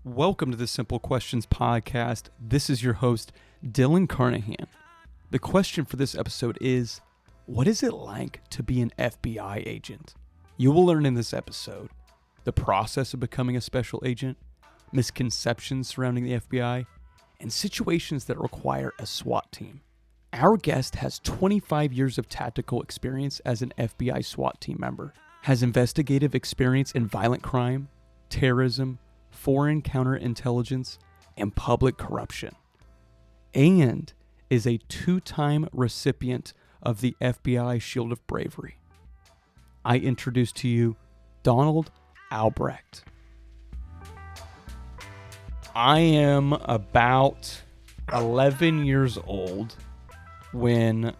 Welcome to the Simple Questions podcast. This is your host, Dylan Carnahan. The question for this episode is, what is it like to be an FBI agent? You will learn in this episode the process of becoming a special agent, misconceptions surrounding the FBI, and situations that require a SWAT team. Our guest has 25 years of tactical experience as an FBI SWAT team member, has investigative experience in violent crime, terrorism, foreign counterintelligence, and public corruption, and is a two-time recipient of the FBI Shield of Bravery. I introduce to you Donald Albracht. I am about 11 years old when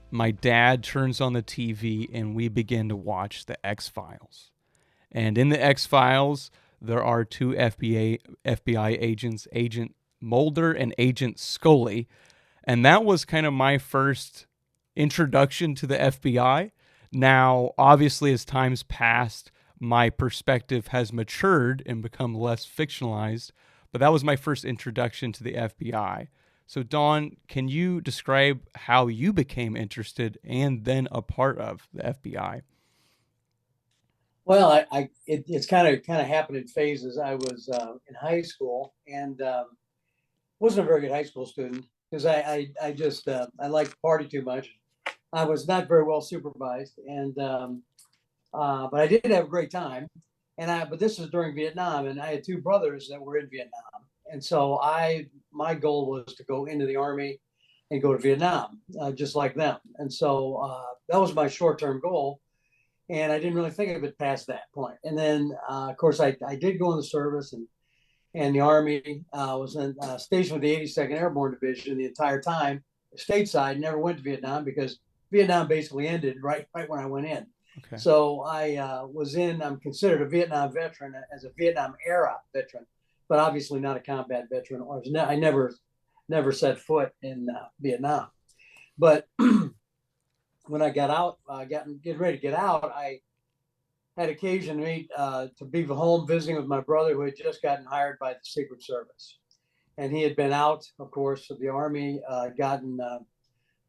my dad turns on the TV and we begin to watch the X-Files. And in the X-Files, there are two FBI agents, Agent Mulder and Agent Scully. And that was kind of my first introduction to the FBI. Now, obviously, as time's passed, my perspective has matured and become less fictionalized. But that was my first introduction to the FBI. So, Dawn, can you describe how you became interested and then a part of the FBI? Well, it's kind of happened in phases. I was in high school and wasn't a very good high school student because I just I liked to party too much. I was not very well supervised, and but I did have a great time. But this was during Vietnam, and I had two brothers that were in Vietnam, and so my goal was to go into the Army and go to Vietnam, just like them. And so that was my short-term goal. And I didn't really think of it past that point. And then, of course, I did go in the service, and the Army was stationed with the 82nd Airborne Division the entire time, stateside. Never went to Vietnam because Vietnam basically ended right when I went in. Okay. So I'm considered a Vietnam veteran, as a Vietnam era veteran, but obviously not a combat veteran. I never set foot in Vietnam. But when I got out, getting ready to get out, I had occasion to be home visiting with my brother, who had just gotten hired by the Secret Service, and he had been out, of course, of the Army, gotten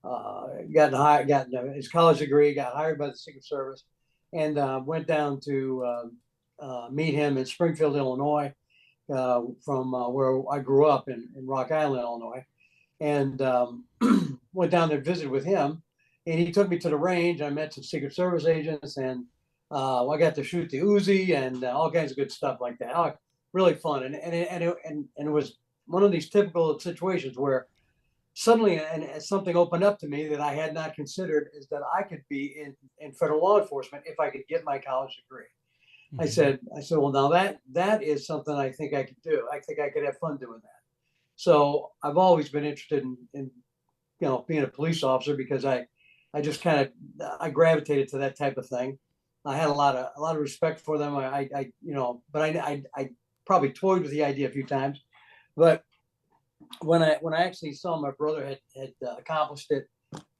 hired, gotten his college degree, got hired by the Secret Service, and went down to meet him in Springfield, Illinois, from where I grew up in Rock Island, Illinois, and went down there to visit with him. And he took me to the range. I met some Secret Service agents, and I got to shoot the Uzi and all kinds of good stuff like that. Oh, really fun. And it was one of these typical situations where suddenly something opened up to me that I had not considered, is that I could be in federal law enforcement if I could get my college degree. Mm-hmm. I said, well, now that is something I think I could do. I think I could have fun doing that. So I've always been interested in being a police officer, because I just I gravitated to that type of thing. I had a lot of respect for them. But I probably toyed with the idea a few times. But when I actually saw my brother had accomplished it,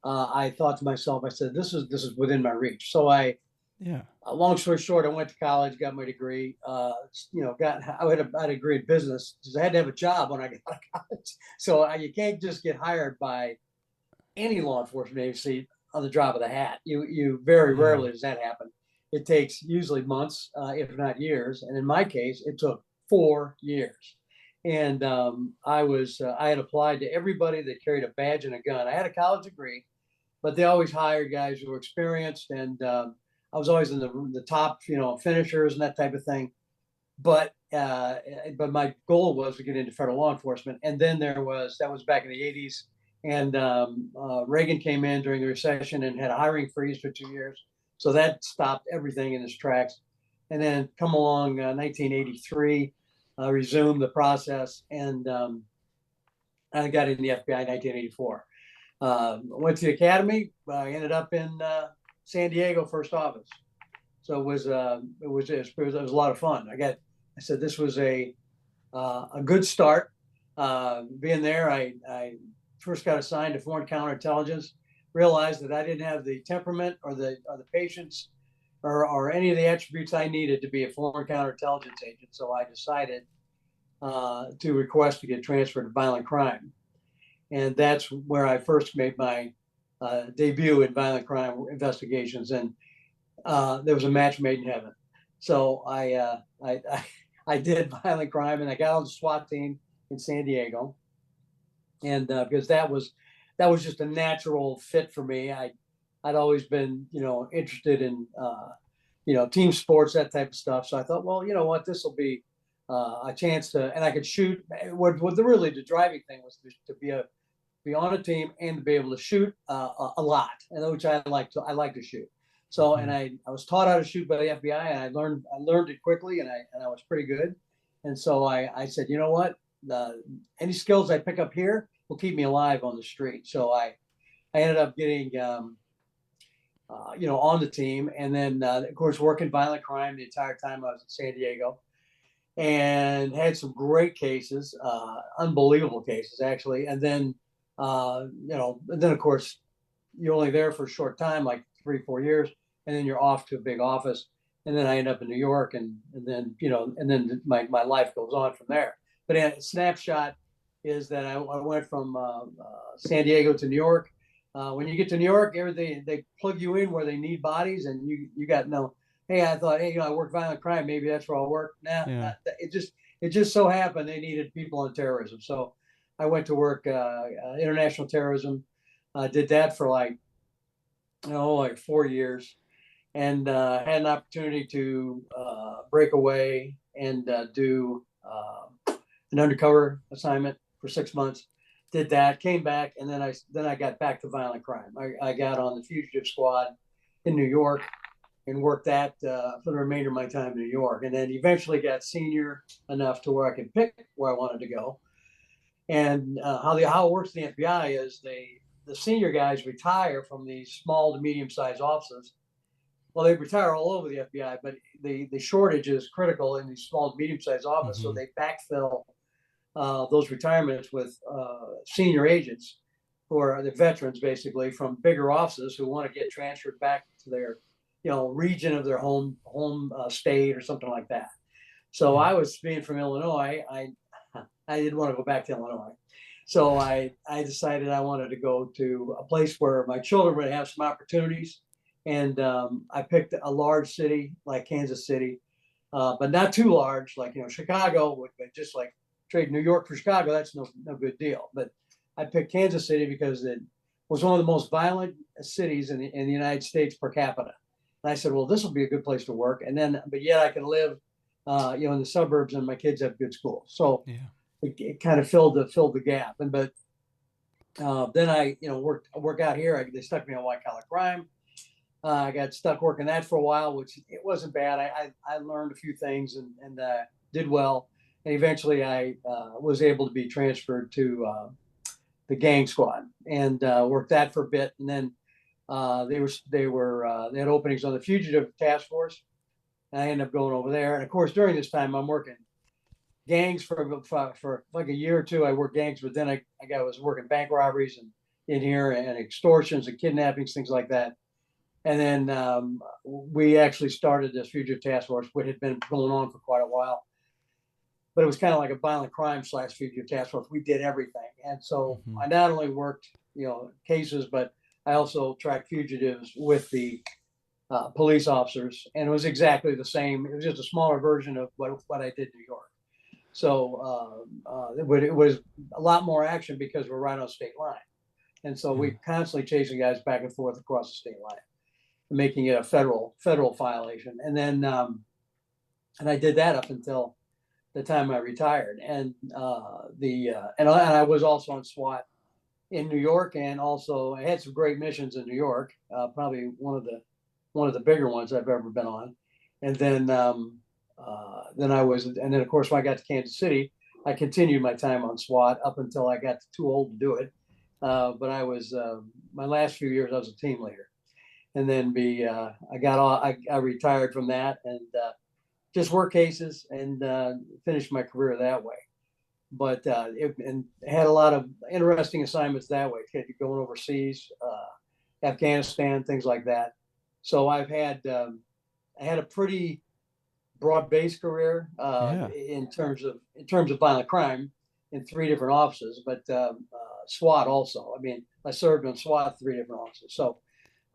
I thought to myself, I said, this is within my reach. So long story short, I went to college, got my degree. I had a degree in business because I had to have a job when I got out of college. So you can't just get hired by any law enforcement agency on the drop of the hat. You very rarely does that happen. It takes usually months, if not years. And in my case, it took 4 years. And I had applied to everybody that carried a badge and a gun. I had a college degree, but they always hired guys who were experienced, and I was always in the top, finishers and that type of thing. But my goal was to get into federal law enforcement. And then that was back in the 80s. And Reagan came in during the recession and had a hiring freeze for 2 years. So that stopped everything in its tracks. And then come along 1983, resumed the process, and I got in the FBI in 1984. Went to the academy. I ended up in San Diego, first office. So it was a lot of fun. I said this was a good start. Being there, I first got assigned to foreign counterintelligence, realized that I didn't have the temperament or the patience or any of the attributes I needed to be a foreign counterintelligence agent. So I decided to request to get transferred to violent crime. And that's where I first made my debut in violent crime investigations. And there was a match made in heaven. So I did violent crime, and I got on the SWAT team in San Diego. And because that was just a natural fit for me. I'd always been, interested in, team sports, that type of stuff. So I thought, well, you know what, this will be a chance to, and I could shoot. Really the driving thing was to be on a team and to be able to shoot a lot, and which I like to shoot. So, and I was taught how to shoot by the FBI, and I learned it quickly, and I was pretty good. And so I said, you know what, any skills I pick up here will keep me alive on the street. So I ended up getting, on the team, and then of course working violent crime the entire time I was in San Diego, and had some great cases, unbelievable cases actually. And then, and then of course you're only there for a short time, like 3-4 years, and then you're off to a big office. And then I end up in New York, and then, and then my life goes on from there. But a snapshot is that I went from San Diego to New York. When you get to New York, everything, they plug you in where they need bodies, and you got no, hey, I thought, hey, I work violent crime, maybe that's where I'll work. Nah, it just so happened they needed people on terrorism. So I went to work international terrorism. Did that for like 4 years, and had an opportunity to break away and do an undercover assignment for 6 months. Did that, came back, and then I got back to violent crime. I got on the fugitive squad in New York and worked that for the remainder of my time in New York, and then eventually got senior enough to where I could pick where I wanted to go. And how it works in the FBI is the senior guys retire from these small to medium-sized offices. Well, they retire all over the FBI, but the shortage is critical in these small to medium-sized offices, so they backfill those retirements with senior agents who are the veterans, basically, from bigger offices who want to get transferred back to their, region of their home state or something like that. So I was, being from Illinois, I didn't want to go back to Illinois. So I decided I wanted to go to a place where my children would have some opportunities. And I picked a large city like Kansas City, but not too large, like, Chicago would be just like trade New York for Chicago. That's no good deal. But I picked Kansas City because it was one of the most violent cities in the United States per capita. And I said, well, this will be a good place to work. And then, but yet I can live, in the suburbs, and my kids have good schools. So it kind of filled the gap. And but then I, work out here. They stuck me on white collar crime. I got stuck working that for a while, which it wasn't bad. I learned a few things and did well. And eventually I was able to be transferred to the gang squad and worked that for a bit. And then they had openings on the fugitive task force. And I ended up going over there. And of course, during this time, I'm working gangs for like a year or two. I worked gangs, but then I was working bank robberies and in here, and extortions and kidnappings, things like that. And then we actually started this fugitive task force, which had been going on for quite a while. But it was kind of like a violent crime / fugitive task force. We did everything. And so I not only worked, cases, but I also tracked fugitives with the police officers. And it was exactly the same. It was just a smaller version of what I did in New York. So it was a lot more action because we're right on state line. And so we constantly chasing guys back and forth across the state line, making it a federal violation. And then and I did that up until the time I retired. And and I was also on SWAT in New York, and also I had some great missions in New York, probably one of the bigger ones I've ever been on. And then and then of course when I got to Kansas City, I continued my time on SWAT up until I got too old to do it. But I was my last few years I was a team leader. And then I retired from that and just worked cases and finished my career that way. But and had a lot of interesting assignments that way, going overseas, Afghanistan, things like that. So I had a pretty broad-based career Yeah. in terms of violent crime in 3 different offices, but SWAT also. I mean, I served on SWAT 3 different offices, so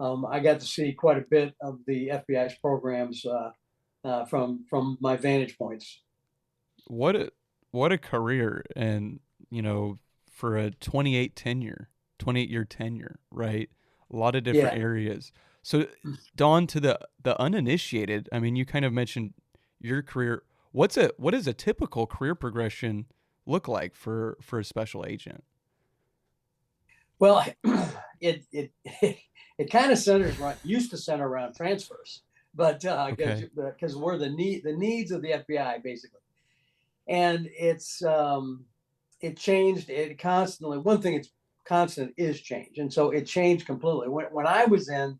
I got to see quite a bit of the FBI's programs from my vantage points. What a career, and for a 28-year tenure, right? A lot of different Yeah. areas. So, Dawn, to the uninitiated, I mean, you kind of mentioned your career. What does a typical career progression look like for a special agent? Well, it it it kind of used to center around transfers, but Okay. because we're the needs of the FBI basically, and it changed. It constantly, one thing it's constant is change, and so it changed completely. When I was in,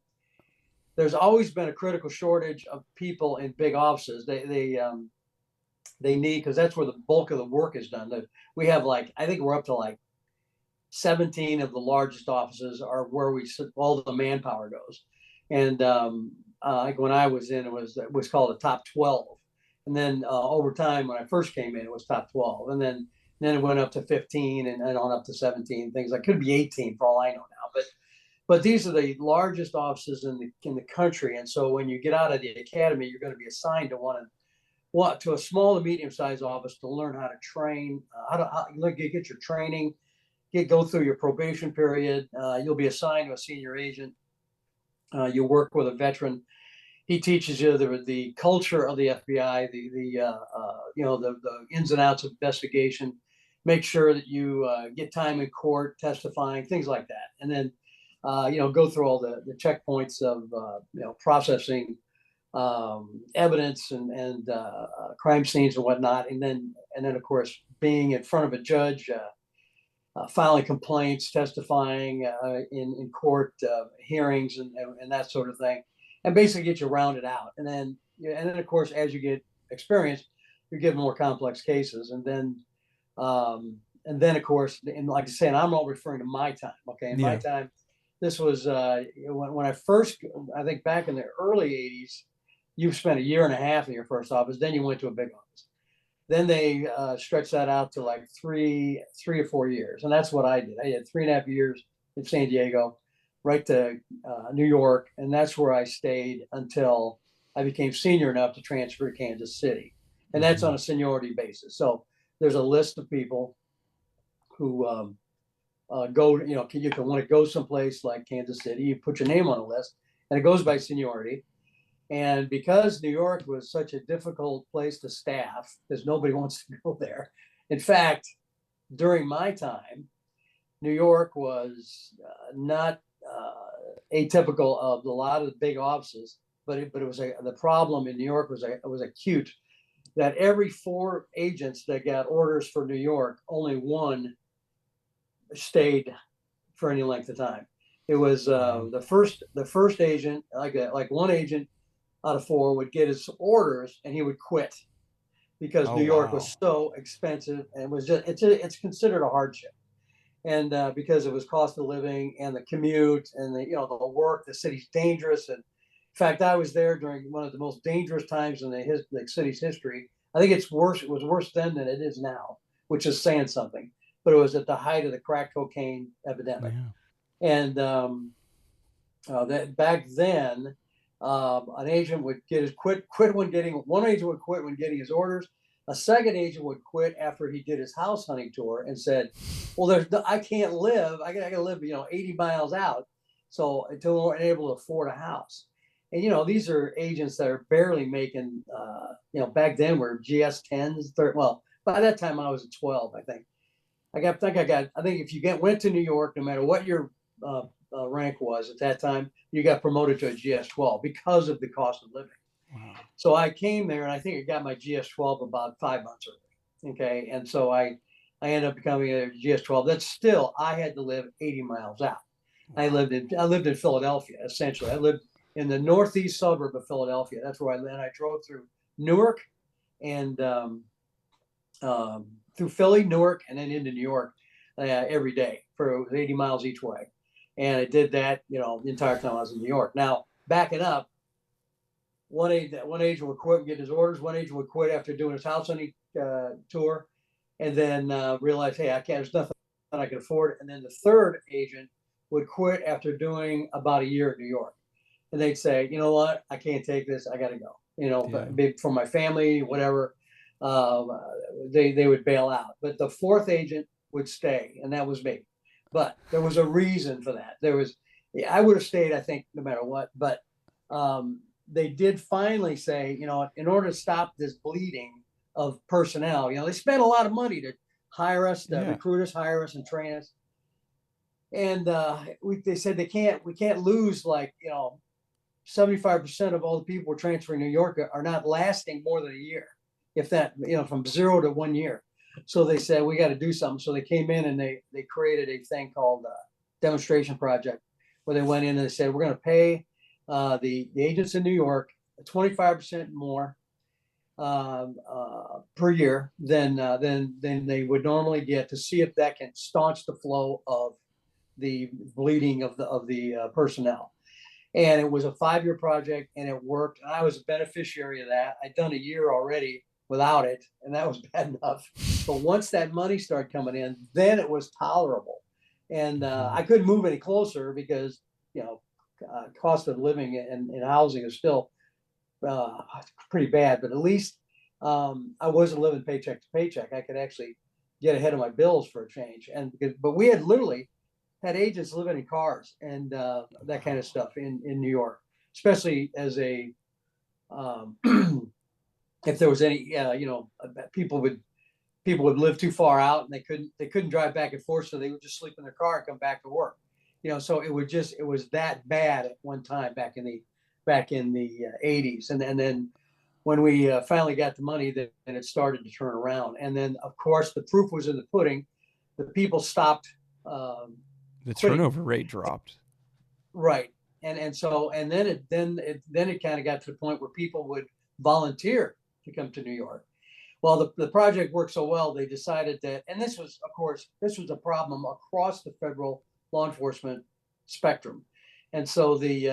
there's always been a critical shortage of people in big offices. They need, because that's where the bulk of the work is done. We have, like, I think we're up to like 17 of the largest offices are where all the manpower goes. And like when I was in, it was called the top 12. And then over time, when I first came in, it was top 12. And then it went up to 15 and on up to 17. Things like, could be 18 for all I know now. But these are the largest offices in the country. And so when you get out of the academy, you're going to be assigned to a small to medium sized office to learn how to train, how get your training, go through your probation period. You'll be assigned to a senior agent. You work with a veteran. He teaches you the culture of the FBI, the ins and outs of investigation. Make sure that you get time in court, testifying, things like that, and then go through all the checkpoints of processing evidence and crime scenes and whatnot, and then of course being in front of a judge. Filing complaints, testifying in court hearings, and that sort of thing, and basically get you rounded out. And then of course, as you get experience, you're given more complex cases, and then of course, and like I say, and I'm not referring to my time. Okay, in my Yeah. time, this was when I first, I think back in the early '80s, you spent a year and a half in your first office, then you went to a big office. Then they stretched that out to like 3 or 4 years, and that's what I did. I had 3.5 years in San Diego, right to New York, and that's where I stayed until I became senior enough to transfer to Kansas City, and that's Hmm. on a seniority basis. So there's a list of people who go. You can want to go someplace like Kansas City. You put your name on a list, and it goes by seniority. And because New York was such a difficult place to staff, because nobody wants to go there. In fact, during my time, New York was not atypical of a lot of the big offices, but it was the problem in New York was acute. That every 4 agents that got orders for New York, only one stayed for any length of time. It was Wow. the first agent, like one agent out of 4 would get his orders and he would quit because Oh New York wow. was so expensive and it's considered a hardship. And because it was cost of living and the commute and the work, the city's dangerous. And in fact, I was there during one of the most dangerous times in the city's history. I think it's worse. It was worse then than it is now, which is saying something. But it was at the height of the crack cocaine epidemic. Yeah. And that back then, an agent would one agent would quit when getting his orders. A second agent would quit after he did his house hunting tour and said, "Well, I can't live. I got to live, 80 miles out, so until we're able to afford a house." And these are agents that are barely making. Back then were GS 10s. Well, by that time I was at 12, I think. I think if you went to New York, no matter what your rank was at that time, you got promoted to a GS 12 because of the cost of living. Wow. So I came there, and I think I got my GS 12 about 5 months early. Okay, and so I ended up becoming a GS 12. That's still, I had to live 80 miles out. I Wow. lived in Philadelphia essentially. I lived in the northeast suburb of Philadelphia. That's where I lived. I drove through Newark and through Philly, Newark, and then into New York every day for 80 miles each way. And I did that, the entire time I was in New York. Now, backing up, one agent would quit and get his orders. One agent would quit after doing his house hunting tour, and then realize, hey, I can't. There's nothing I can afford. And then the third agent would quit after doing about a year in New York, and they'd say, you know what, I can't take this. I got to go. You know, Yeah. for my family, whatever. Um, they would bail out. But the fourth agent would stay, and that was me. But there was a reason for that. I would have stayed, I think, no matter what. But they did finally say, you know, in order to stop this bleeding of personnel, you know, they spent a lot of money to hire us, to Yeah. recruit us, hire us, and train us. And they said we can't lose, like, you know, 75% of all the people we're transferring to New York are not lasting more than a year, if that, you know, from 0 to 1 year. So they said, we got to do something. So they came in and they created a thing called demonstration project, where they went in and they said, we're going to pay the agents in New York 25% more per year than they would normally get, to see if that can staunch the flow of the bleeding of the personnel. And it was a 5-year project, and it worked. And I was a beneficiary of that. I'd done a year already without it, and that was bad enough. But once that money started coming in, then it was tolerable. And I couldn't move any closer because, you know, cost of living and housing is still pretty bad. But at least I wasn't living paycheck to paycheck. I could actually get ahead of my bills for a change. But we had literally had agents living in cars and that kind of stuff in New York, especially as a if there was any you know, people would live too far out and they couldn't drive back and forth, so they would just sleep in their car and come back to work. You know, so it was that bad at one time back in the 80s, and then when we finally got the money, then it started to turn around. And then, of course, the proof was in the pudding. The people stopped. The quitting. turnover rate dropped. Right. And so then it kind of got to the point where people would volunteer to come to New York. Well, the project worked so well, they decided that, and this was, of course, this was a problem across the federal law enforcement spectrum. And so the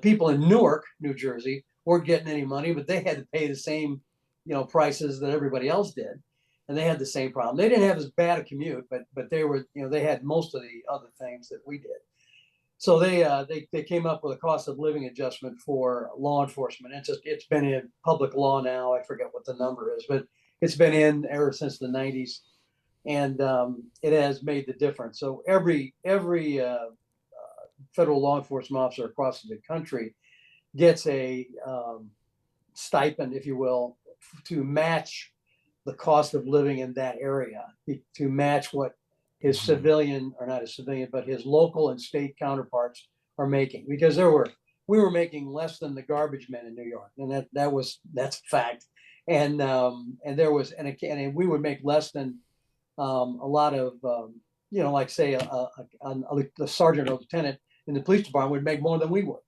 people in Newark, New Jersey, weren't getting any money, but they had to pay the same, you know, prices that everybody else did. And they had the same problem. They didn't have as bad a commute, but they were, you know, they had most of the other things that we did. So they came up with a cost of living adjustment for law enforcement. It's been in public law now. I forget what the number is, but it's been in ever since the 90s, and it has made the difference. So every federal law enforcement officer across the country gets a stipend, if you will, to match the cost of living in that area, to match what his civilian, or not his civilian, but his local and state counterparts are making. Because we were making less than the garbage men in New York, and that's a fact. And there was, and we would make less than a lot of, you know, like say a sergeant or lieutenant in the police department would make more than we would.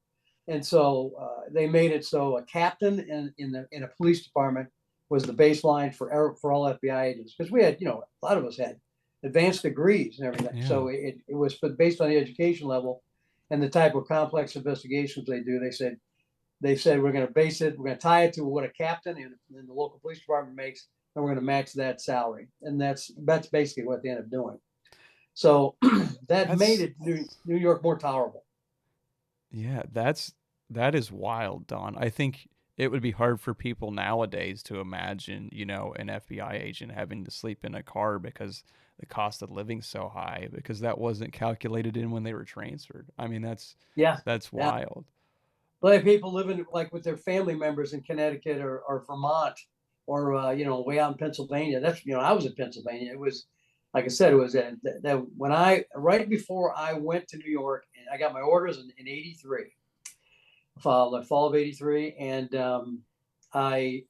And so they made it so a captain in a police department was the baseline for all FBI agents, because we had, you know, a lot of us had advanced degrees and everything. Yeah. So it was based on the education level and the type of complex investigations they do. They said we're going to tie it to what a captain in the local police department makes, and we're going to match that salary. And that's basically what they ended up doing. So that made it New York more tolerable. Yeah, that is wild, Don. I think it would be hard for people nowadays to imagine, you know, an FBI agent having to sleep in a car because the cost of living's so high, because that wasn't calculated in when they were transferred. I mean, that's wild. But people living like with their family members in Connecticut or Vermont, or you know, way out in Pennsylvania. That's, you know, I was in Pennsylvania. It was, like I said, it was that when right before I went to New York, and I got my orders in '83, the fall of '83, and I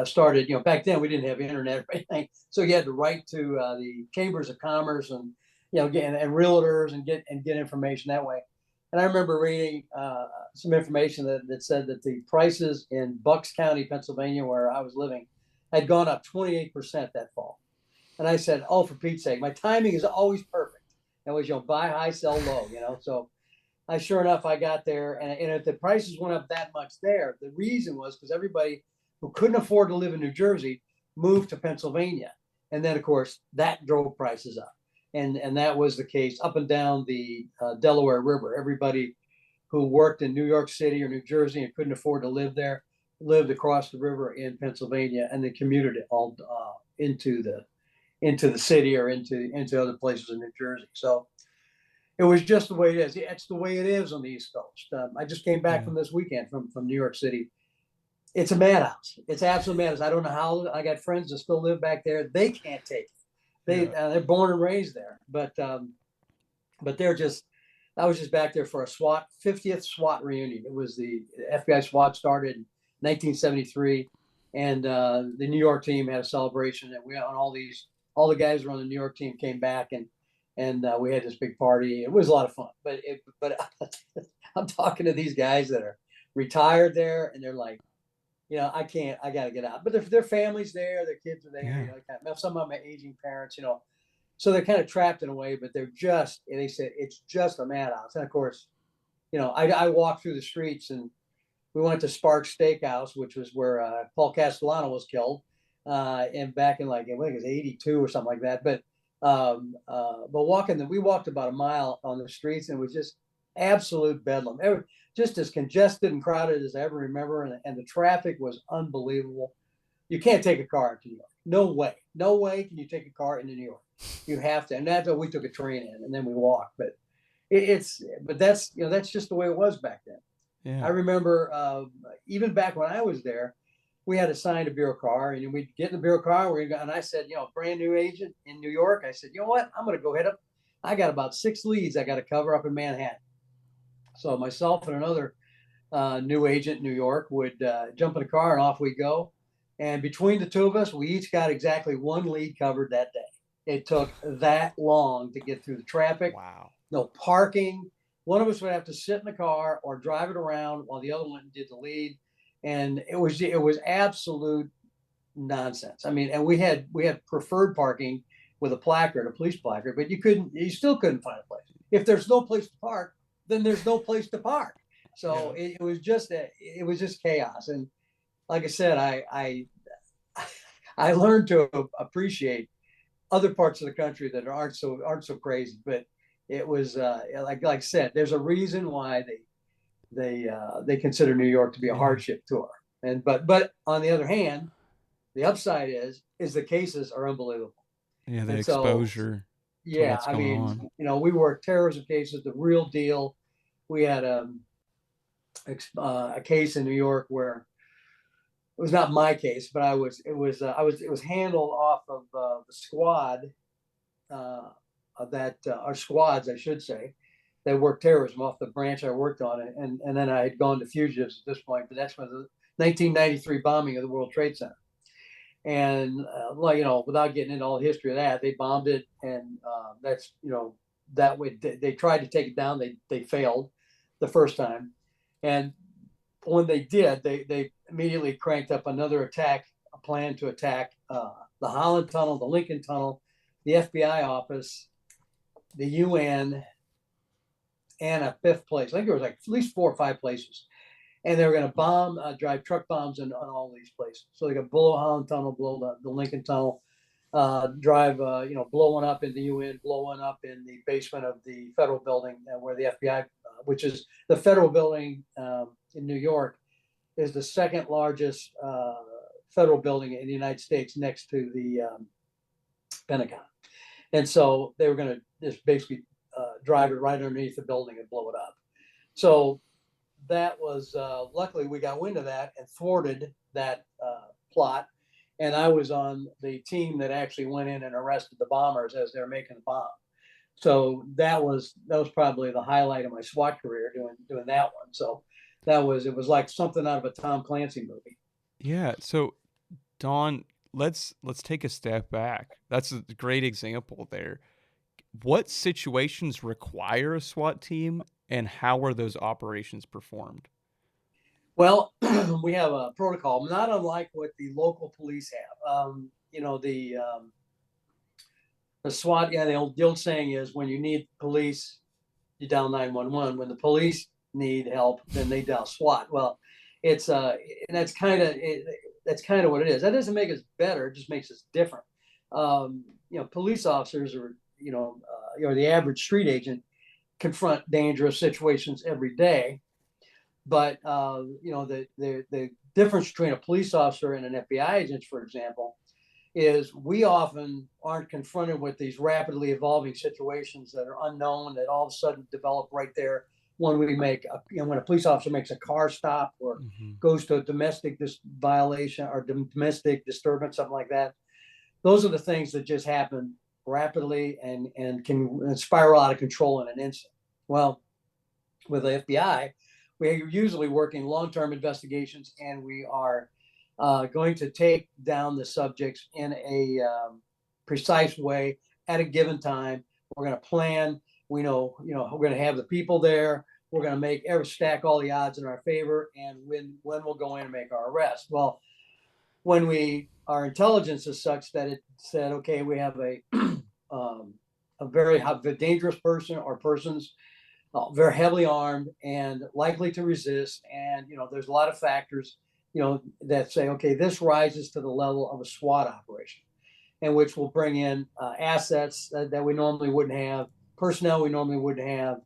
started. You know, back then we didn't have internet or anything, so you had to write to the chambers of commerce and, you know, and realtors and get information that way. And I remember reading some information that said that the prices in Bucks County, Pennsylvania, where I was living, had gone up 28% that fall. And I said, "Oh, for Pete's sake, my timing is always perfect." It was, you know, buy high, sell low, you know. So sure enough, I got there, and if the prices went up that much there, the reason was because everybody who couldn't afford to live in New Jersey moved to Pennsylvania, and then of course that drove prices up, and that was the case up and down the Delaware River. Everybody who worked in New York City or New Jersey and couldn't afford to live there lived across the river in Pennsylvania, and then commuted it all into the city or into other places in New Jersey. So it was just the way it is. It's the way it is on the East Coast. I just came back from this weekend from New York City. It's a madhouse. It's absolute madhouse. I don't know how. I got friends that still live back there. They can't take it. They're born and raised there, but they're just. I was just back there for a 50th SWAT reunion. It was the FBI SWAT started in 1973, and the New York team had a celebration, and we on all the guys who were on the New York team came back, and we had this big party. It was a lot of fun, but I'm talking to these guys that are retired there, and they're like, I can't, I got to get out. But their families there, their kids are there. Some of them are aging parents, so they're kind of trapped in a way, but they said it's just a madhouse. And of course, I walked through the streets, and we went to Sparks Steakhouse, which was where Paul Castellano was killed, and back in I think it was 82 or something like that. But we walked about a mile on the streets, and it was just absolute bedlam. Just as congested and crowded as I ever remember, and the traffic was unbelievable. You can't take a car into New York. No way can you take a car into New York. You have to, and that's why we took a train in, and then we walked. But that's just the way it was back then. Yeah. I remember even back when I was there, we had assigned a bureau car, and we'd get in the bureau car. And I said, brand new agent in New York. I said, you know what? I'm going to go head up. I got about 6 leads I got to cover up in Manhattan. So myself and another new agent in New York would jump in the car, and off we go. And between the two of us, we each got exactly 1 lead covered that day. It took that long to get through the traffic. Wow. No parking. One of us would have to sit in the car or drive it around while the other one did the lead. And it was absolute nonsense. I mean, and we had preferred parking with a police placard, but you still couldn't find a place. If there's no place to park, then there's no place to park. So it was just chaos. And like I said, I learned to appreciate other parts of the country that aren't so crazy. But it was like I said, there's a reason why they consider New York to be a hardship tour. And but on the other hand, the upside is the cases are unbelievable. Yeah, the exposure. Yeah, I mean, we worked terrorism cases, the real deal. We had a case in New York where it was not my case, but it was handled off of the squad our squads, I should say, that worked terrorism off the branch I worked on, and then I had gone to fugitives at this point. But that's when the 1993 bombing of the World Trade Center, and without getting into all the history of that, they bombed it, and that's that way they tried to take it down. They failed the first time, and when they did, they immediately cranked up another a plan to attack the Holland Tunnel, the Lincoln Tunnel, the FBI office, the UN, and a fifth place. I think there was at least 4 or 5 places. And they were going to drive truck bombs on all these places. So they could blow Holland Tunnel, blow the Lincoln Tunnel, drive, blow one up in the UN, blow one up in the basement of the federal building where the FBI, which is the federal building in New York, is the second largest federal building in the United States next to the Pentagon. And so they were going to just basically drive it right underneath the building and blow it up. So that was, luckily we got wind of that and thwarted that plot. And I was on the team that actually went in and arrested the bombers as they were making the bomb. So that was probably the highlight of my SWAT career, doing that one. So it was like something out of a Tom Clancy movie. Yeah. So Don, let's take a step back. That's a great example there. What situations require a SWAT team, and how are those operations performed? Well, we have a protocol, not unlike what the local police have. The SWAT, the old saying is, when you need police, you dial 911. When the police need help, then they dial SWAT. Well, it's and that's kind of what it is. That doesn't make us better; it just makes us different. Police officers or the average street agent confront dangerous situations every day. But the difference between a police officer and an FBI agent, for example, is we often aren't confronted with these rapidly evolving situations that are unknown, that all of a sudden develop right there when when a police officer makes a car stop or goes to a domestic violation or domestic disturbance, something like that. Those are the things that just happen rapidly and can spiral out of control in an instant. Well, with the FBI, we're usually working long-term investigations, and we are going to take down the subjects in a precise way at a given time. We're going to plan. We're going to have the people there. We're going to stack all the odds in our favor, and when we'll go in and make our arrest. Well, when our intelligence is such that it said, okay, we have a very dangerous person or persons, very heavily armed and likely to resist, and there's a lot of factors that say, okay, this rises to the level of a SWAT operation, and which will bring in assets that we normally wouldn't have, personnel we normally wouldn't have,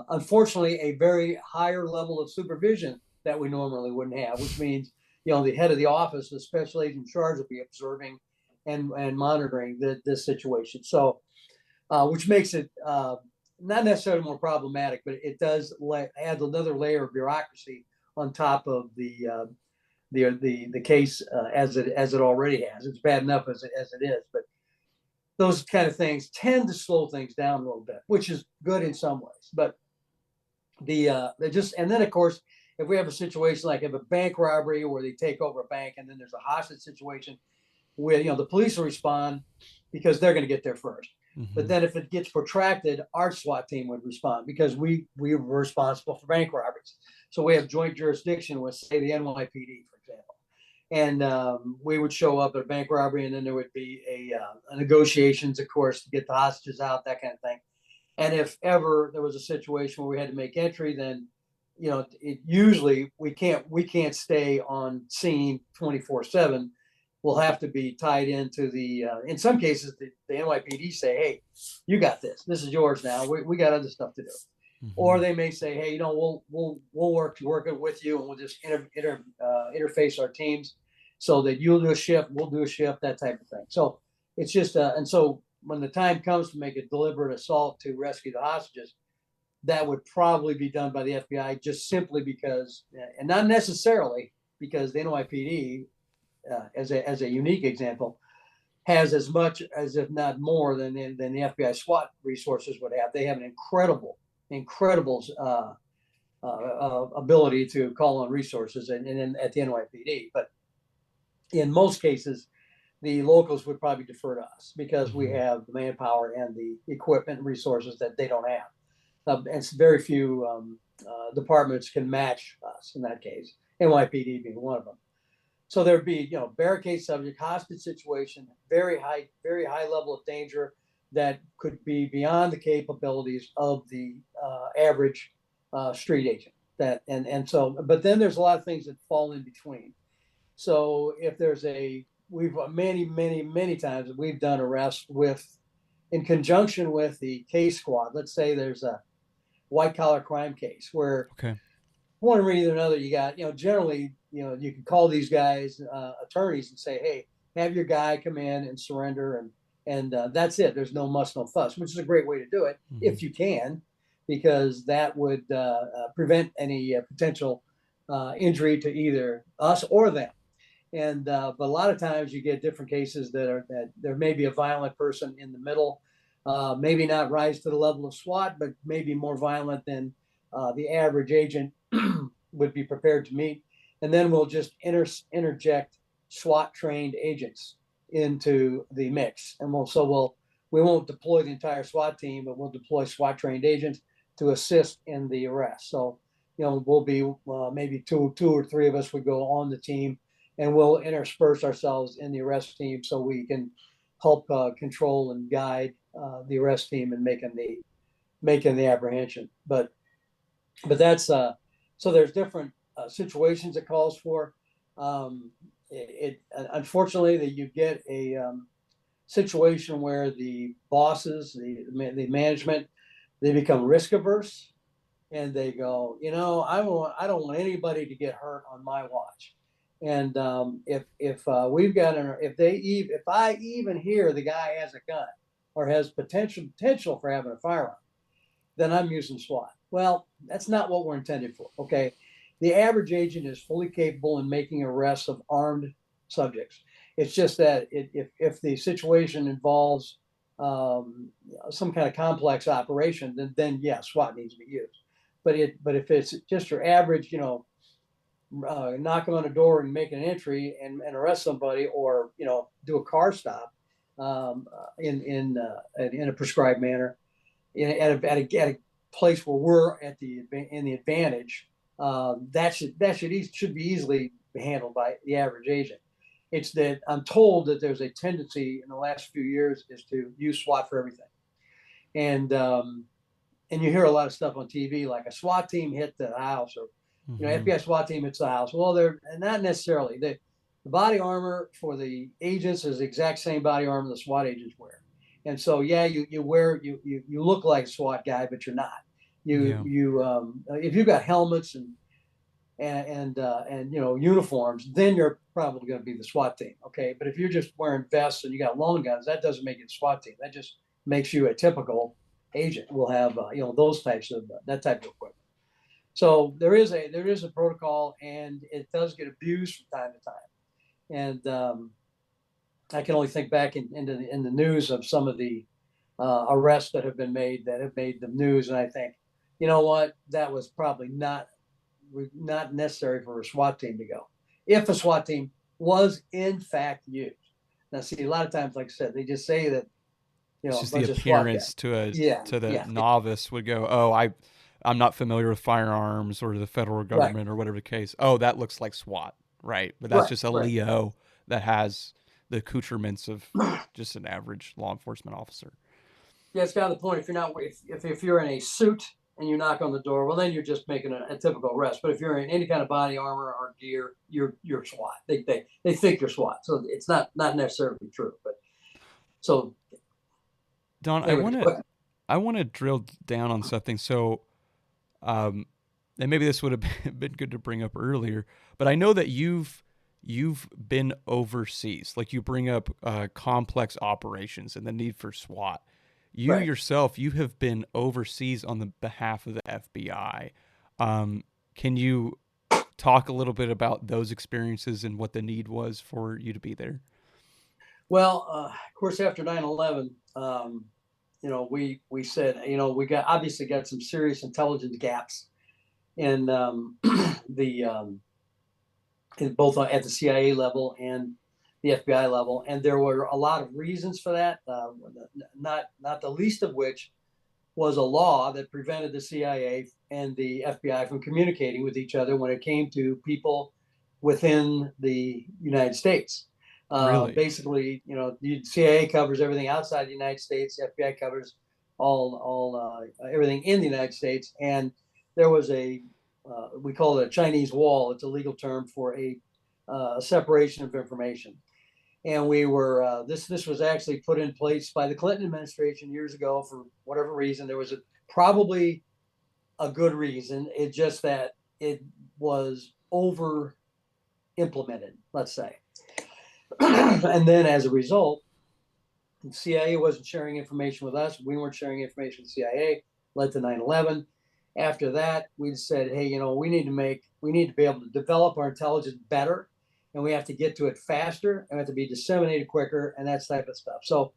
unfortunately, a very higher level of supervision that we normally wouldn't have, which means the head of the office, the special agent in charge, will be observing and monitoring this situation. So, which makes it not necessarily more problematic, but it does add another layer of bureaucracy on top of the case as it already has. It's bad enough as it is, but those kind of things tend to slow things down a little bit, which is good in some ways. But and then of course, if we have a situation like a bank robbery where they take over a bank and then there's a hostage situation, where the police will respond because they're going to get there first. But then if it gets protracted, our SWAT team would respond because we were responsible for bank robberies. So we have joint jurisdiction with, say, the NYPD, for example. And we would show up at a bank robbery, and then there would be a negotiations, of course, to get the hostages out, that kind of thing. And if ever there was a situation where we had to make entry, then usually we can't stay on scene 24/7. We'll have to be tied into in some cases, the NYPD say, hey, you got this. This is yours now. We got other stuff to do. Or they may say, hey, we'll work it with you, and we'll just interface our teams so that you'll do a shift, we'll do a shift, that type of thing. So it's just, and so when the time comes to make a deliberate assault to rescue the hostages, that would probably be done by the FBI, just simply because, and not necessarily because the NYPD, as a unique example, has as much as, if not more, than the FBI SWAT resources would have. They have an incredible ability to call on resources and at the NYPD. But in most cases, the locals would probably defer to us because we have the manpower and the equipment and resources that they don't have. And very few departments can match us in that case, NYPD being one of them. So there'd be, barricade subject, hostage situation, very high level of danger that could be beyond the capabilities of the average street agent. But then there's a lot of things that fall in between. So if there's we've many times we've done arrests in conjunction with the case squad. Let's say there's a white collar crime case where, one reason or another, you got, generally, you can call these guys attorneys and say, hey, have your guy come in and surrender, and that's it. There's no muss, no fuss, which is a great way to do it if you can, because that would prevent any potential injury to either us or them. But a lot of times you get different cases that there may be a violent person in the middle, maybe not rise to the level of SWAT, but maybe more violent than the average agent would be prepared to meet. And then we'll just interject SWAT trained agents into the mix. And we won't deploy the entire SWAT team, but we'll deploy SWAT trained agents to assist in the arrest. So, we'll be maybe two or three of us would go on the team, and we'll intersperse ourselves in the arrest team so we can help control and guide the arrest team in making making the apprehension. But that's so there's different situations it calls for. Unfortunately that you get a situation where the bosses, the management, they become risk averse, and they go, I don't want anybody to get hurt on my watch. And if we've got if I even hear the guy has a gun or has potential for having a firearm, then I'm using SWAT. Well, that's not what we're intended for. Okay, the average agent is fully capable in making arrests of armed subjects. It's just that if the situation involves some kind of complex operation, then yes, SWAT needs to be used. But if it's just your average, knock them on the door and make an entry and arrest somebody, or do a car stop in a prescribed manner, at a place where we're in the advantage, that should be easily handled by the average agent. It's that I'm told that there's a tendency in the last few years is to use SWAT for everything, and you hear a lot of stuff on TV like a SWAT team hit the house, or FBI SWAT team hits the house. Well, they're not necessarily. The body armor for the agents is the exact same body armor the SWAT agents wear. And so, yeah, you look like a SWAT guy, but you're not. If you've got helmets and uniforms, then you're probably going to be the SWAT team. Okay, but if you're just wearing vests and you got long guns, that doesn't make you a SWAT team. That just makes you a typical agent. Will have those types of that type of equipment. So there is a protocol, and it does get abused from time to time. And I can only think back in the news of some of the arrests that have been made that have made the news, and I think, you know what, that was probably not necessary for a SWAT team to go, if a SWAT team was in fact used. Now, see, a lot of times, like I said, they just say that it's just the appearance to the novice would go, oh, I'm not familiar with firearms or the federal government, right, or whatever the case. Oh, that looks like SWAT, right? But that's just a Leo that has the accoutrements of just an average law enforcement officer. Yeah, it's kind of the point. If you're not, if you're in a suit and you knock on the door, well, then you're just making a typical arrest. But if you're in any kind of body armor or gear, you're SWAT. They think you're SWAT, so it's not necessarily true. But so, Don, I want to drill down on something. So, and maybe this would have been good to bring up earlier, but I know that you've been overseas. Like, you bring up complex operations and the need for SWAT. You yourself, you have been overseas on the behalf of the FBI. Can you talk a little bit about those experiences and what the need was for you to be there? Well, of course, after 9/11, we said, we obviously got some serious intelligence gaps in in both at the CIA level and the FBI level, and there were a lot of reasons for that. Not the least of which was a law that prevented the CIA and the FBI from communicating with each other when it came to people within the United States. Really? Basically, the CIA covers everything outside the United States. The FBI covers all everything in the United States. And there was we call it a Chinese wall. It's a legal term for a separation of information. And we were this was actually put in place by the Clinton administration years ago for whatever reason. There was probably a good reason. It's just that it was over implemented, let's say. And then as a result, the CIA wasn't sharing information with us. We weren't sharing information with the CIA. Led to 9/11. After that, we said, hey, we need to be able to develop our intelligence better, and we have to get to it faster, and we have to be disseminated quicker, and that type of stuff. So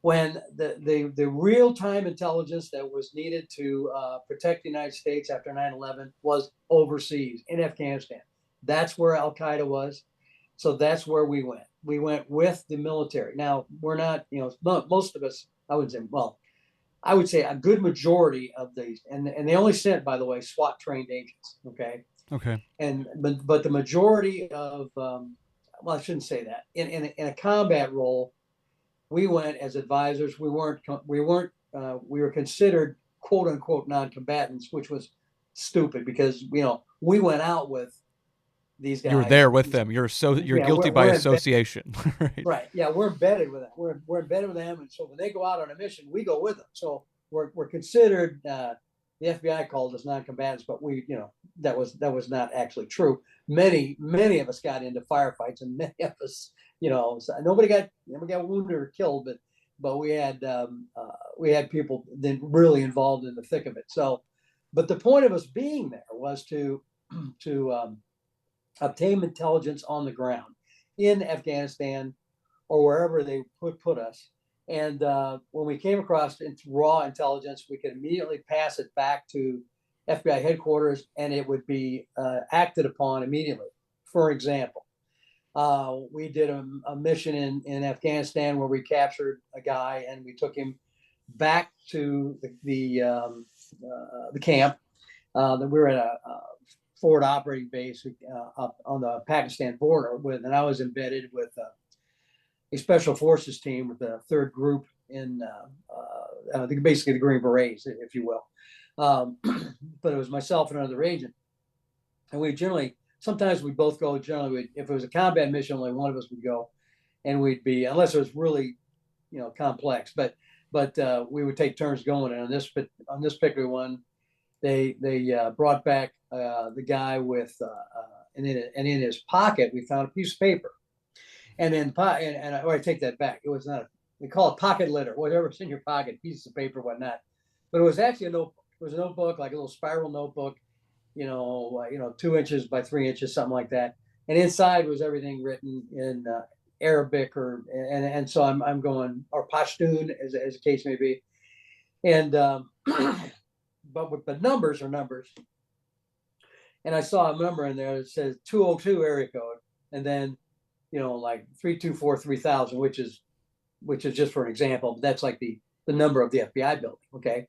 when the real-time intelligence that was needed to protect the United States after 9/11 was overseas in Afghanistan. That's where Al-Qaeda was. So that's where we went. We went with the military. Now, we're not, most of us, I would say a good majority of these, and they only sent, by the way, SWAT trained agents. Okay. But the majority of, I shouldn't say that. In a combat role, we went as advisors. We were considered quote unquote non-combatants, which was stupid because, we went out with these You were guys. there with them. You're Yeah, guilty by we're association, right? right. Yeah, we're embedded with them. We're embedded with them, and so when they go out on a mission, we go with them. So we're considered. The FBI called us non-combatants, but that was not actually true. Many of us got into firefights, and many of us, nobody got wounded or killed, but we had people then really involved in the thick of it. So, but the point of us being there was to obtain intelligence on the ground in Afghanistan or wherever they put us. And when we came across raw intelligence, we could immediately pass it back to FBI headquarters, and it would be acted upon immediately. For example, we did a mission in Afghanistan where we captured a guy and we took him back to the camp. That we were at a forward operating base up on the Pakistan border and I was embedded with a special forces team with the third group in basically the Green Berets, if you will. But it was myself and another agent, and we sometimes we both go. Generally, if it was a combat mission, only one of us would go, and we'd be, unless it was really, complex. But we would take turns going. And on this particular one, they brought back the guy with and in his pocket we found a piece of paper, and I take that back. It was not we call it pocket litter, whatever's in your pocket, pieces of paper, whatnot. But it was actually a notebook. It was a notebook, like a little spiral notebook, 2 inches by 3 inches, something like that. And inside was everything written in Arabic and so I'm going, or Pashtun as the case may be. And but numbers are numbers. And I saw a number in there that says 202 area code, and then like 324 3000, which is just for an example, but that's like the number of the FBI building. Okay,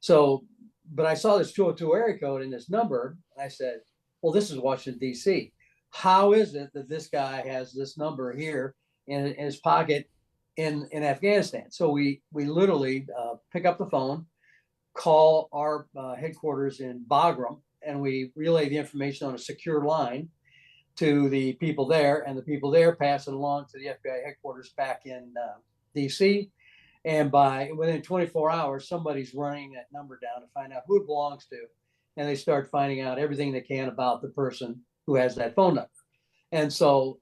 so but I saw this 202 area code and this number, and I said, well, this is Washington D.C. How is it that this guy has this number here in his pocket in Afghanistan? So we literally pick up the phone, call our headquarters in Bagram, and we relay the information on a secure line to the people there, and the people there pass it along to the FBI headquarters back in DC. And within 24 hours, somebody's running that number down to find out who it belongs to, and they start finding out everything they can about the person who has that phone number. And so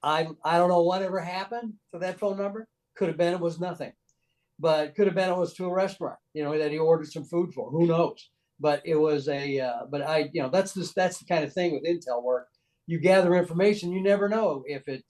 I don't know whatever happened to that phone number. Could have been it was nothing, but could have been it was to a restaurant, that he ordered some food for. Who knows? But it was that's the kind of thing with intel work. You gather information, you never know if it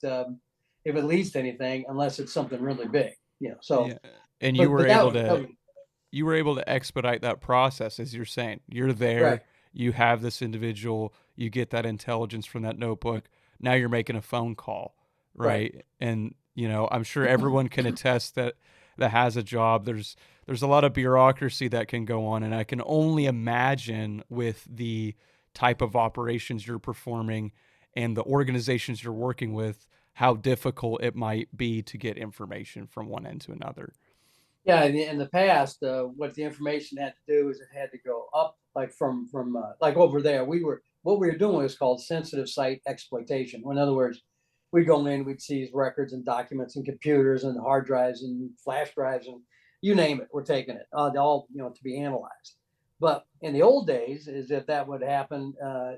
leads to anything unless it's something really big, So, yeah. And you were able to expedite that process, as you're saying. You're there, right. You have this individual, you get that intelligence from that notebook. Now you're making a phone call, right? And I'm sure everyone can attest that has a job. There's a lot of bureaucracy that can go on, and I can only imagine with the type of operations you're performing and the organizations you're working with, how difficult it might be to get information from one end to another. Yeah, in the past, what the information had to do is it had to go up, like from like over there. What we were doing was called sensitive site exploitation. In other words, we'd go in, we'd seize records and documents and computers and hard drives and flash drives and you name it, we're taking it all to be analyzed. But in the old days, is if that would happen,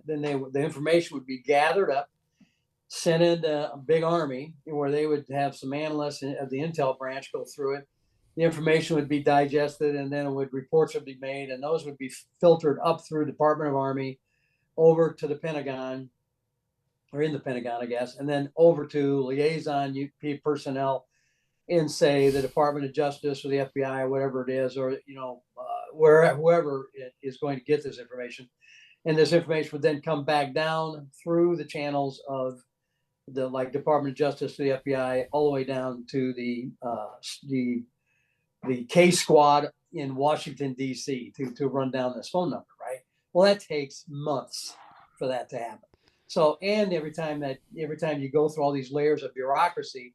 then the information would be gathered up, sent into a big army where they would have some analysts of the intel branch go through it. The information would be digested, and then reports would be made, and those would be filtered up through Department of Army, over to the Pentagon, or in the Pentagon, I guess, and then over to liaison UP personnel in, say, the Department of Justice or the FBI or whatever it is, or whoever is going to get this information. And this information would then come back down through the channels of the Department of Justice to the FBI, all the way down to the K squad in Washington D.C. to run down this phone number, right? Well, that takes months for that to happen. So, and every time you go through all these layers of bureaucracy,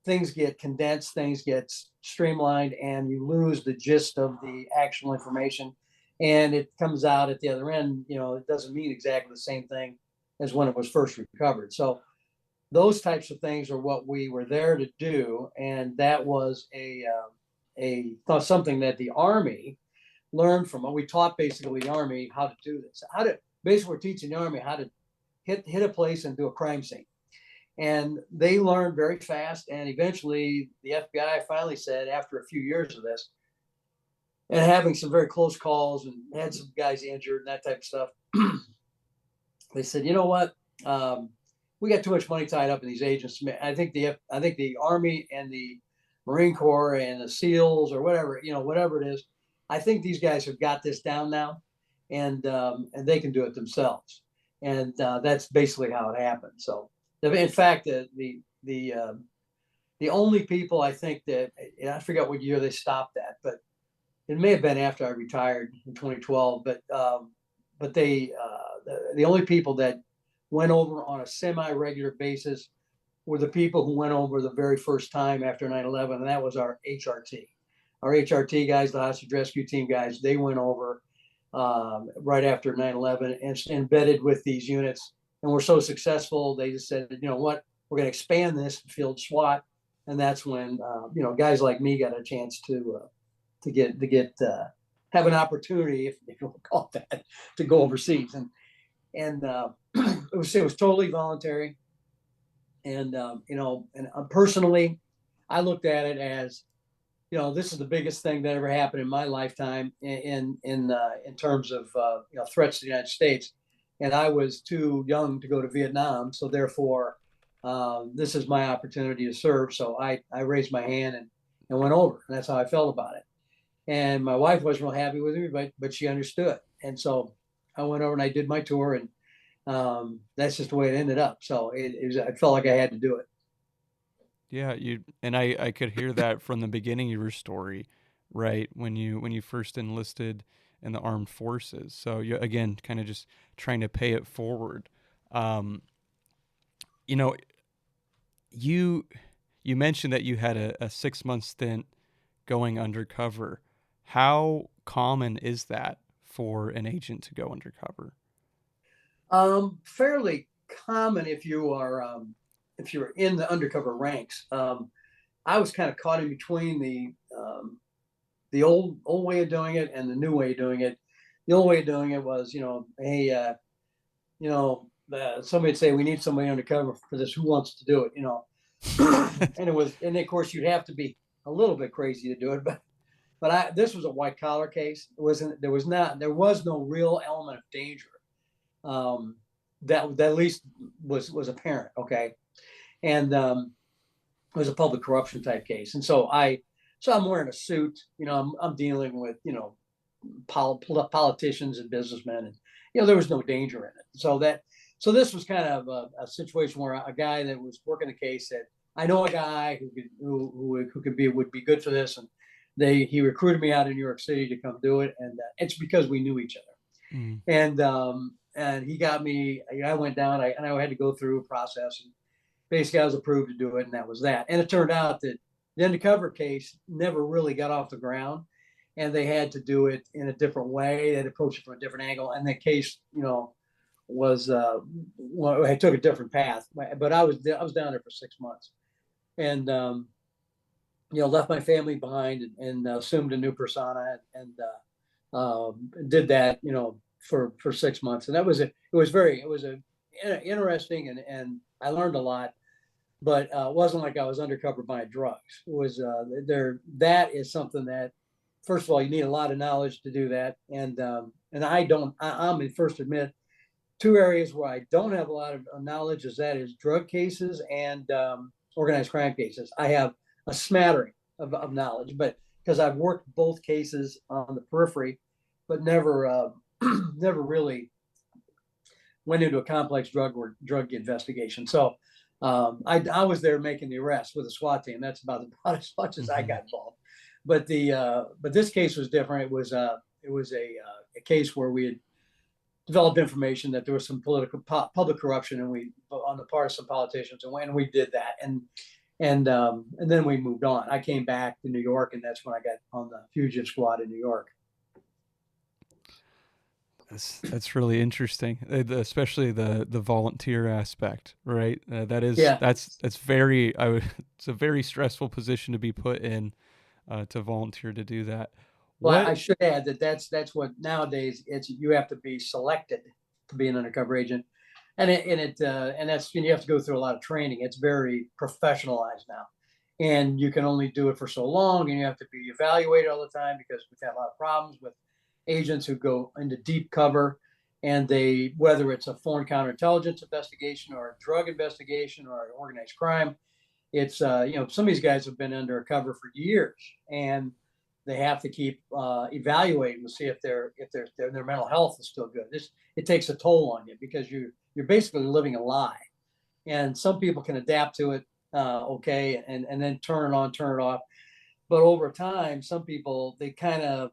things get condensed, things get streamlined, and you lose the gist of the actual information. And it comes out at the other end, it doesn't mean exactly the same thing as when it was first recovered. So those types of things are what we were there to do. And that was something that the Army learned from. We taught basically the Army how to do this. Basically, we're teaching the Army how to hit a place and do a crime scene. And they learned very fast. And eventually the FBI finally said, after a few years of this, and having some very close calls and had some guys injured and that type of stuff, they said, you know what? We got too much money tied up in these agents. I think the Army and the Marine Corps and the SEALs or whatever it is, I think these guys have got this down now, and they can do it themselves. And that's basically how it happened. So, in fact, the only people I think that, and I forget what year they stopped that, but it may have been after I retired in 2012. But the only people that went over on a semi-regular basis were the people who went over the very first time after 9/11, and that was our HRT. Our HRT guys, the hostage rescue team guys, they went over right after 9/11 and embedded with these units, and were so successful, they just said, you know what, we're going to expand this field SWAT, and that's when guys like me got a chance to have an opportunity, if you want to call it that, to go overseas, and it was totally voluntary, and personally, I looked at it as, this is the biggest thing that ever happened in my lifetime in terms of threats to the United States, and I was too young to go to Vietnam, so therefore, this is my opportunity to serve. So I raised my hand and went over, and that's how I felt about it. And my wife wasn't real happy with me, but she understood, and so I went over and I did my tour, and that's just the way it ended up. So I felt like I had to do it. Yeah, I could hear that from the beginning of your story, right? When you first enlisted in the armed forces. So you, again, kind of just trying to pay it forward. You mentioned that you had a 6-month stint going undercover. How common is that for an agent to go undercover? Fairly common if you're in the undercover ranks. I was kind of caught in between the old way of doing it and the new way of doing it. The old way of doing it was, hey, somebody'd say, we need somebody undercover for this. Who wants to do it? And of course you'd have to be a little bit crazy to do it, but this was a white collar case. There was no real element of danger. That at least was apparent. Okay. And it was a public corruption type case. And so I'm wearing a suit, I'm dealing with, politicians and businessmen, and, there was no danger in it. So this was kind of a situation where a guy that was working the case said, I know a guy who would be good for this. And he recruited me out in New York City to come do it. And it's because we knew each other. Mm. And he got me, I went down, and I had to go through a process, and basically I was approved to do it, and that was that. And it turned out that the undercover case never really got off the ground, and they had to do it in a different way. They had to approach it from a different angle, and the case, was I took a different path. But I was down there for 6 months, and left my family behind, and assumed a new persona, and did that, for 6 months. And it was interesting, and I learned a lot, but it wasn't like I was undercover buying drugs. It was that is something that, first of all, you need a lot of knowledge to do that. And I'm the first to admit, two areas where I don't have a lot of knowledge is drug cases and organized crime cases. I have a smattering of knowledge, but because I've worked both cases on the periphery, but never really went into a complex drug investigation. So I was there making the arrest with a SWAT team. That's about as much as I got involved. But this case was different. It was a case where we had developed information that there was some public corruption, and on the part of some politicians, and we did that. And then we moved on. I came back to New York, and that's when I got on the fugitive squad in New York. That's really interesting, especially the volunteer aspect, right? Yeah. That's very it's a very stressful position to be put in, to volunteer to do that. Well, What? I should add that that's what nowadays it's you have to be selected to be an undercover agent, and that's you have to go through a lot of training. It's very professionalized now, and you can only do it for so long, and you have to be evaluated all the time because we've had a lot of problems with agents who go into deep cover, and they whether it's a foreign counterintelligence investigation or a drug investigation or an organized crime, it's some of these guys have been undercover for years, and they have to keep evaluating to see if their mental health is still good. It takes a toll on you because you're basically living a lie, and some people can adapt to it, okay, and then turn it on, turn it off. But over time, some people they kind of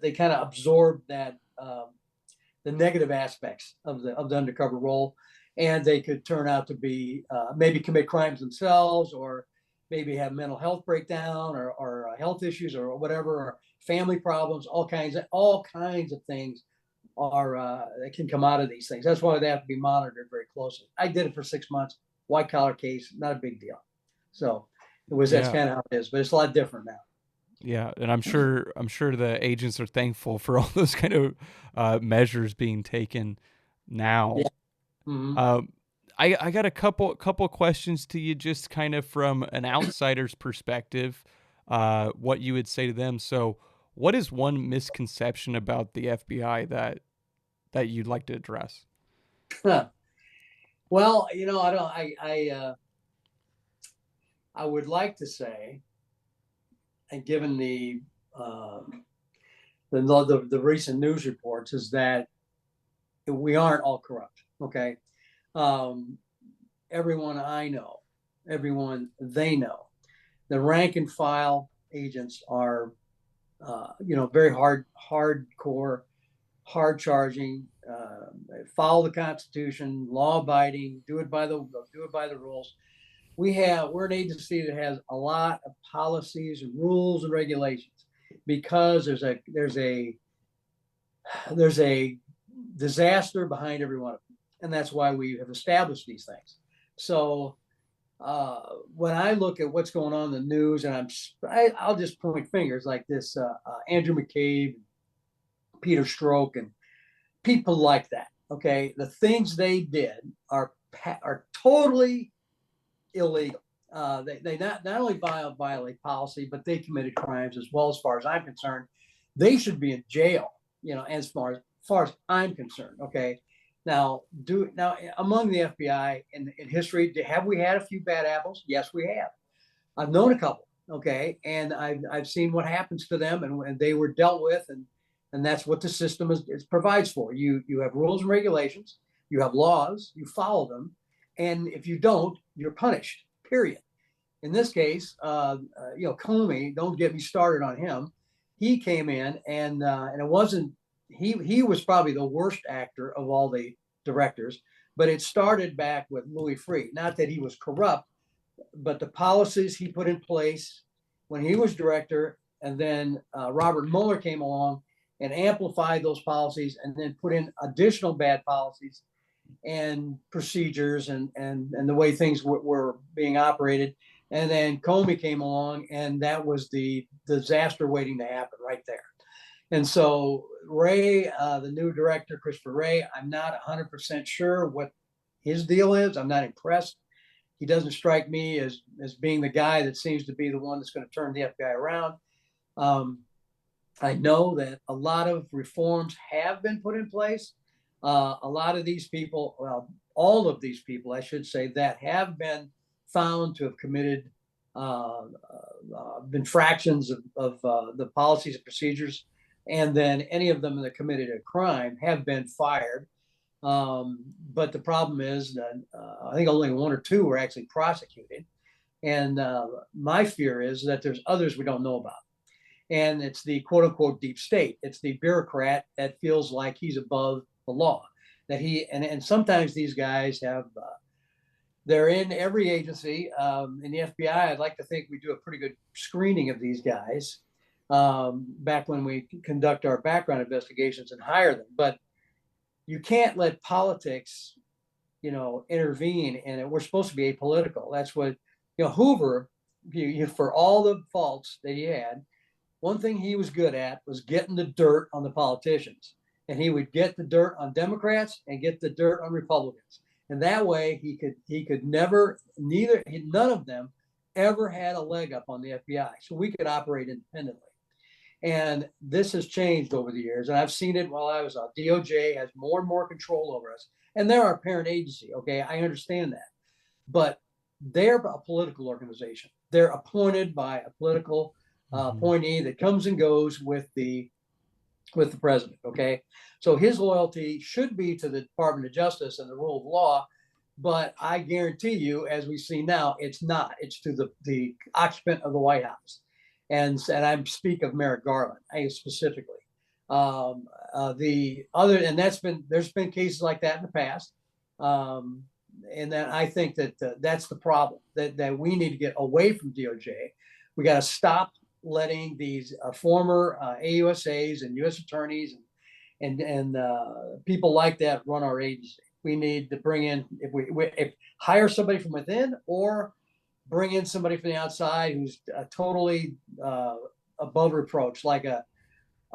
absorb that the negative aspects of the undercover role, and they could turn out to be maybe commit crimes themselves, or maybe have mental health breakdown, or health issues, or whatever, or family problems. All kinds of things are that can come out of these things. That's why they have to be monitored very closely. I did it for 6 months, white collar case, not a big deal. So that's Yeah, kind of how it is, but it's a lot different now. yeah, and I'm sure the agents are thankful for all those kind of measures being taken now. Yeah. Hmm. Um, I got a couple questions to you, just kind of from an outsider's perspective, what you would say to them. So, what is one misconception about the FBI that you'd like to address? Well, I don't. I would like to say, and given the recent news reports, is that we aren't all corrupt. Okay, um, everyone I know, everyone they know, the rank and file agents are, very hardcore, hard charging, follow the Constitution, law abiding, do it by the rules. We're an agency that has a lot of policies and rules and regulations because there's a disaster behind every one of them, and that's why we have established these things. So when I look at what's going on in the news, and I'll just point fingers like this: Andrew McCabe, Peter Stroke, and people like that. Okay, the things they did are totally illegal. They not only violate policy, but they committed crimes as well. As far as I'm concerned, they should be in jail. As far as I'm concerned. Okay. Now among the FBI in history, have we had a few bad apples? Yes, we have. I've known a couple. Okay, and I've seen what happens to them, and they were dealt with, and that's what the system is provides for. You have rules and regulations, you have laws, you follow them, and if you don't, you're punished. Period. In this case, Comey, don't get me started on him. He came in, and it wasn't he was probably the worst actor of all the directors, but it started back with Louis Freeh. Not that he was corrupt, but the policies he put in place when he was director, and then Robert Mueller came along and amplified those policies, and then put in additional bad policies and procedures, and the way things were being operated. And then Comey came along, and that was the disaster waiting to happen right there. And so Ray, the new director, Christopher Ray, I'm not 100% sure what his deal is. I'm not impressed. He doesn't strike me as being the guy that seems to be the one that's going to turn the FBI around. Um, I know that a lot of reforms have been put in place. A lot of these people, well, all of these people, I should say, that have been found to have committed infractions of the policies and procedures, and then any of them that committed a crime have been fired. But the problem is that I think only one or two were actually prosecuted. And my fear is that there's others we don't know about. And it's the quote unquote deep state. It's the bureaucrat that feels like he's above the law. And sometimes these guys have They're in every agency. In the FBI, I'd like to think we do a pretty good screening of these guys back when we conduct our background investigations and hire them. But you can't let politics, intervene in it. We're supposed to be apolitical. That's what, Hoover, for all the faults that he had, one thing he was good at was getting the dirt on the politicians. And he would get the dirt on Democrats and get the dirt on Republicans. And that way he could never, none of them ever had a leg up on the FBI. So we could operate independently. And this has changed over the years. And I've seen it while I was out. DOJ has more and more control over us. And they're our parent agency. Okay. I understand that. But they're a political organization. They're appointed by a political appointee that comes and goes with the president. Okay. So his loyalty should be to the Department of Justice and the rule of law. But I guarantee you, as we see now, it's not. It's to the occupant of the White House. And I speak of Merrick Garland specifically. There's been cases like that in the past. And then I think that that's the problem that we need to get away from DOJ. We got to stop letting these former AUSAs and U.S. attorneys and people like that run our agency. We need to bring in, if hire somebody from within, or bring in somebody from the outside who's totally above reproach, like a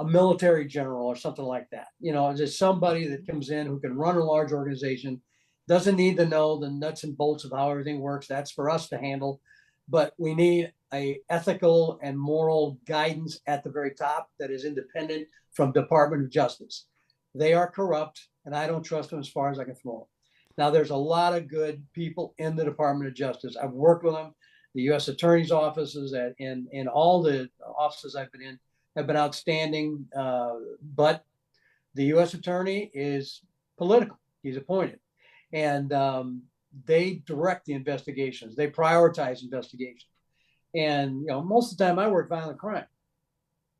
military general or something like that. Just somebody that comes in who can run a large organization, doesn't need to know the nuts and bolts of how everything works. That's for us to handle. But we need a ethical and moral guidance at the very top that is independent from Department of Justice. They are corrupt, and I don't trust them as far as I can throw them. Now, there's a lot of good people in the Department of Justice. I've worked with them. The U.S. Attorney's offices in all the offices I've been in have been outstanding. But the U.S. Attorney is political. He's appointed. And they direct the investigations. They prioritize investigations. And, most of the time I work violent crime.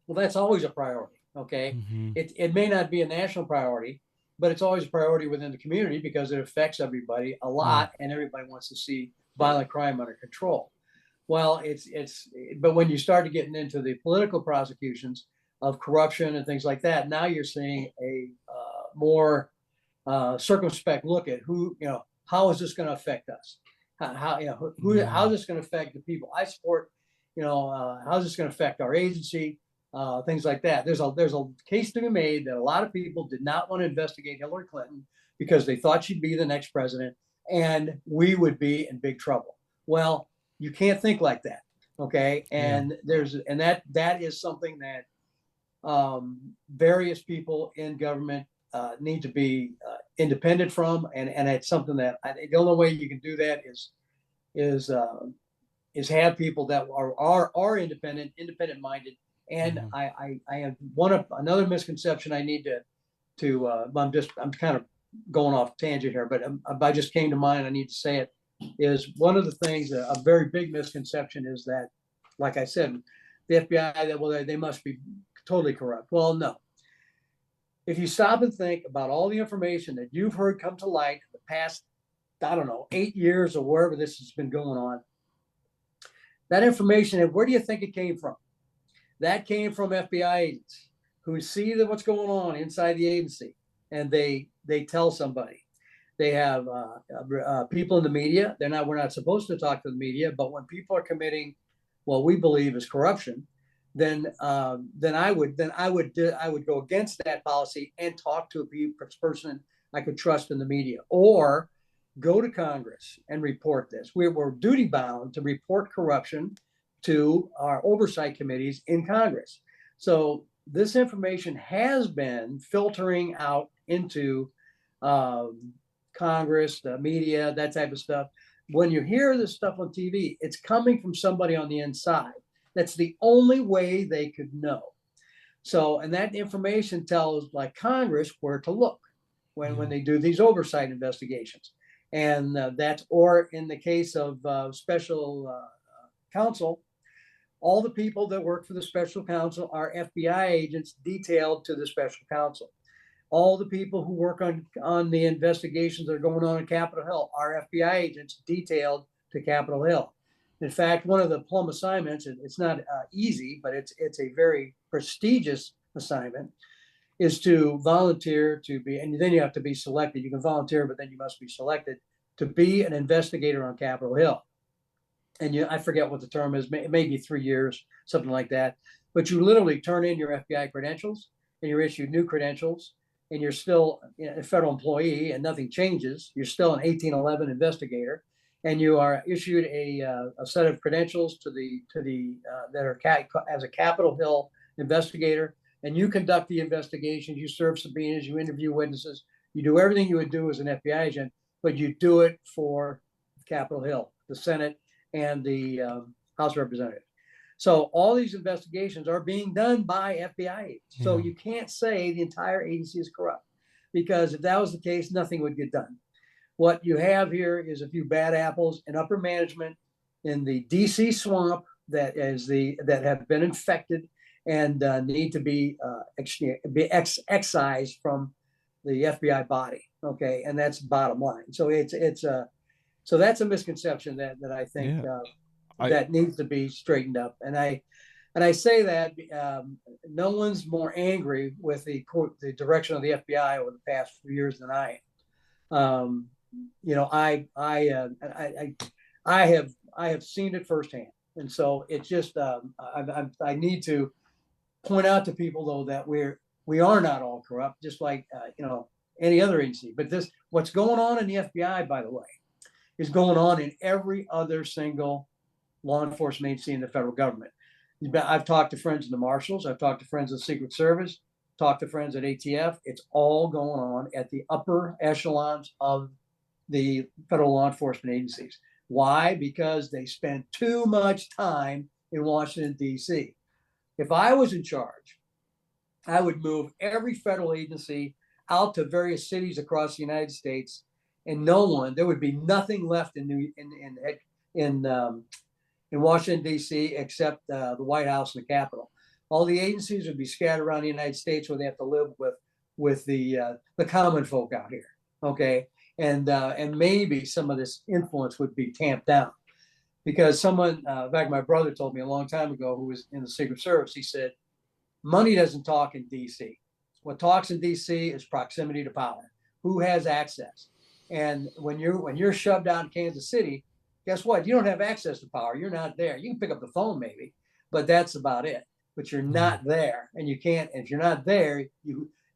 Well, that's always a priority. Okay. Mm-hmm. It may not be a national priority, but it's always a priority within the community because it affects everybody a lot, and everybody wants to see violent crime under control. Well, but when you start getting into the political prosecutions of corruption and things like that, now you're seeing a more circumspect look at how is this going to affect us? How is this going to affect the people I support? How is this going to affect our agency? Things like that. There's a case to be made that a lot of people did not want to investigate Hillary Clinton because they thought she'd be the next president, and we would be in big trouble. Well, you can't think like that, okay? And that is something that various people in government need to be independent from, and it's something that the only way you can do that is have people that are independent minded. And I have another misconception I need to I'm kind of going off tangent here, but I just came to mind. I need to say it. Is one of the things, a very big misconception is that, like I said, the FBI, they must be totally corrupt. Well, no. If you stop and think about all the information that you've heard come to light in the past, 8 years or wherever this has been going on, that information, where do you think it came from? That came from FBI agents who see what's going on inside the agency, and they tell somebody. They have people in the media. We're not supposed to talk to the media, but when people are committing what we believe is corruption, then I would go against that policy and talk to a person I could trust in the media, or go to Congress and report this. We're duty bound to report corruption to our oversight committees in Congress. So this information has been filtering out into Congress, the media, that type of stuff. When you hear this stuff on TV, it's coming from somebody on the inside. That's the only way they could know. So, and that information tells Congress where to look when they do these oversight investigations. And or in the case of special counsel, all the people that work for the special counsel are FBI agents detailed to the special counsel. All the people who work on the investigations that are going on in Capitol Hill are FBI agents detailed to Capitol Hill. In fact, one of the plum assignments, it's not easy, but it's a very prestigious assignment, is to volunteer to be, and then you have to be selected. You can volunteer, but then you must be selected to be an investigator on Capitol Hill. And I forget what the term is, maybe 3 years, something like that. But you literally turn in your FBI credentials, and you're issued new credentials, and you're still a federal employee, and nothing changes. You're still an 1811 investigator, and you are issued a set of credentials that are as a Capitol Hill investigator, and you conduct the investigations. You serve subpoenas, you interview witnesses, you do everything you would do as an FBI agent, but you do it for Capitol Hill, the Senate, and the House of Representatives. So all these investigations are being done by FBI agents. So you can't say the entire agency is corrupt, because if that was the case, nothing would get done. What you have here is a few bad apples in upper management in the DC swamp that have been infected and need to be excised from the FBI body. Okay, and that's bottom line. So so that's a misconception that I think that needs to be straightened up. And I say that no one's more angry with the direction of the FBI over the past few years than I am. I have seen it firsthand, and so it's just I need to point out to people though that we are not all corrupt, just like any other agency. But what's going on in the FBI, by the way, is going on in every other single law enforcement agency in the federal government. I've talked to friends in the Marshals. I've talked to friends of the Secret Service, talked to friends at ATF. It's all going on at the upper echelons of the federal law enforcement agencies. Why? Because they spend too much time in Washington, D.C. If I was in charge, I would move every federal agency out to various cities across the United States, and there would be nothing left in Washington, D.C., except the White House and the Capitol. All the agencies would be scattered around the United States, where they have to live with the common folk out here. Okay, and maybe some of this influence would be tamped down, because someone, in fact, my brother told me a long time ago, who was in the Secret Service, he said, money doesn't talk in D.C. What talks in D.C. is proximity to power. Who has access? And when you're shoved out in Kansas City, guess what? You don't have access to power. You're not there. You can pick up the phone maybe, but that's about it. But you're not there, and you can't. If you're not there,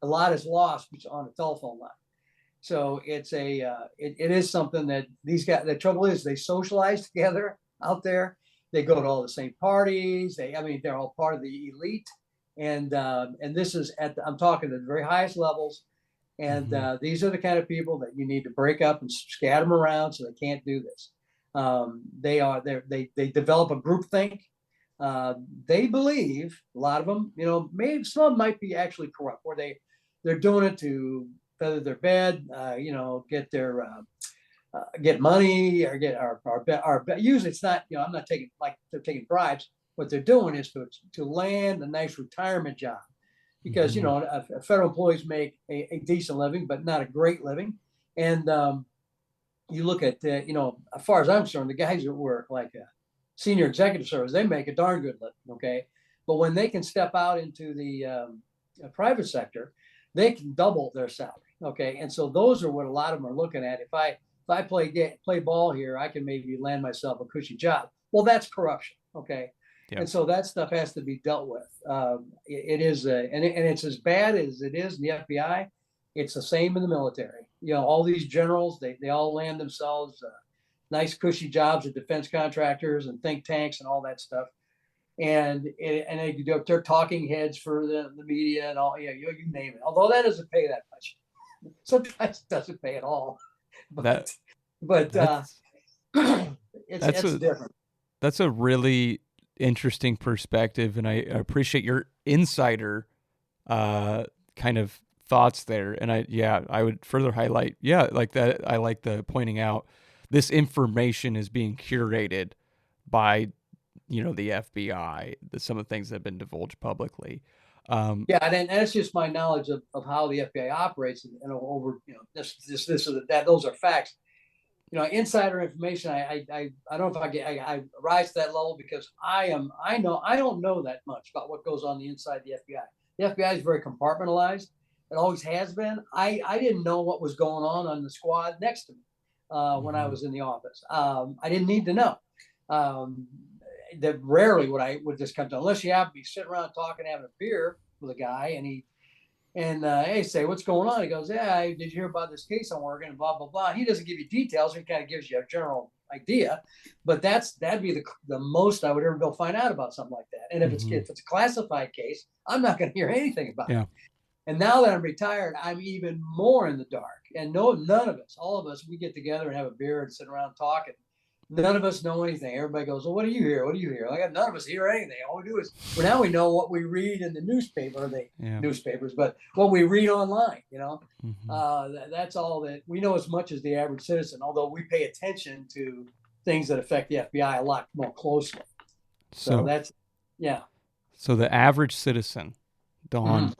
a lot is lost on a telephone line. So it is something that these guys. The trouble is they socialize together out there. They go to all the same parties. They're all part of the elite, and this is I'm talking at the very highest levels. And these are the kind of people that you need to break up and scatter them around so they can't do this. They develop a groupthink. They believe, a lot of them, maybe some might be actually corrupt, where they're doing it to feather their bed, get money or usually it's not, I'm not taking, like they're taking bribes. What they're doing is to land a nice retirement job, because federal employees make a decent living, but not a great living. And you look at as far as I'm concerned, the guys that work like a senior executive service, they make a darn good living. Okay, but when they can step out into the private sector, they can double their salary. Okay, and so those are what a lot of them are looking at. If I play ball here, I can maybe land myself a cushy job. Well, that's corruption. Okay. Yeah. And so that stuff has to be dealt with. It is, and it's as bad as it is in the FBI. It's the same in the military. All these generals, they all land themselves nice cushy jobs at defense contractors and think tanks and all that stuff. And they're talking heads for the media and all. You name it. Although that doesn't pay that much. Sometimes it doesn't pay at all. But it's different. That's a really interesting perspective, and I appreciate your insider kind of thoughts there. And I would further highlight like that. I like the pointing out this information is being curated by the FBI, some of the things that have been divulged publicly. Yeah, and that's just my knowledge of how the FBI operates, and over this or that. Those are facts. Insider information. I don't know if I rise to that level because I don't know that much about what goes on the inside the FBI. The FBI is very compartmentalized. It always has been. I didn't know what was going on the squad next to me when I was in the office. I didn't need to know. That rarely would this come to, unless you happen to be sitting around talking, having a beer with a guy, and hey, say, what's going on? He goes, yeah, did you hear about this case I'm working, and blah, blah, blah. He doesn't give you details. He kind of gives you a general idea, but that'd be the most I would ever go find out about something like that. And if it's a classified case, I'm not going to hear anything about it. And now that I'm retired, I'm even more in the dark. And none of us, all of us, we get together and have a beer and sit around talking. None of us know anything. Everybody goes, well, what do you hear? What do you hear? Like, none of us hear anything. All we do is, now we know what we read in the newspaper, newspapers, but what we read online, that's all that we know, as much as the average citizen, although we pay attention to things that affect the FBI a lot more closely. So that's, yeah. So the average citizen, Don,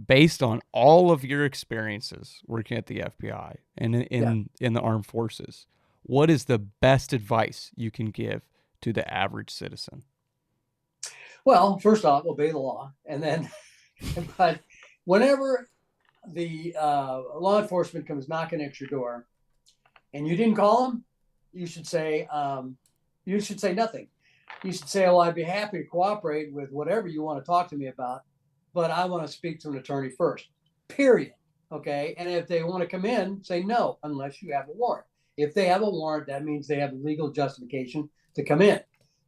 based on all of your experiences working at the FBI and in the armed forces, what is the best advice you can give to the average citizen? Well, first off, obey the law. And then, but whenever the law enforcement comes knocking at your door and you didn't call them, you should say nothing. You should say, well, I'd be happy to cooperate with whatever you want to talk to me about, but I want to speak to an attorney first, period. Okay. And if they want to come in, say no, unless you have a warrant. If they have a warrant, that means they have legal justification to come in.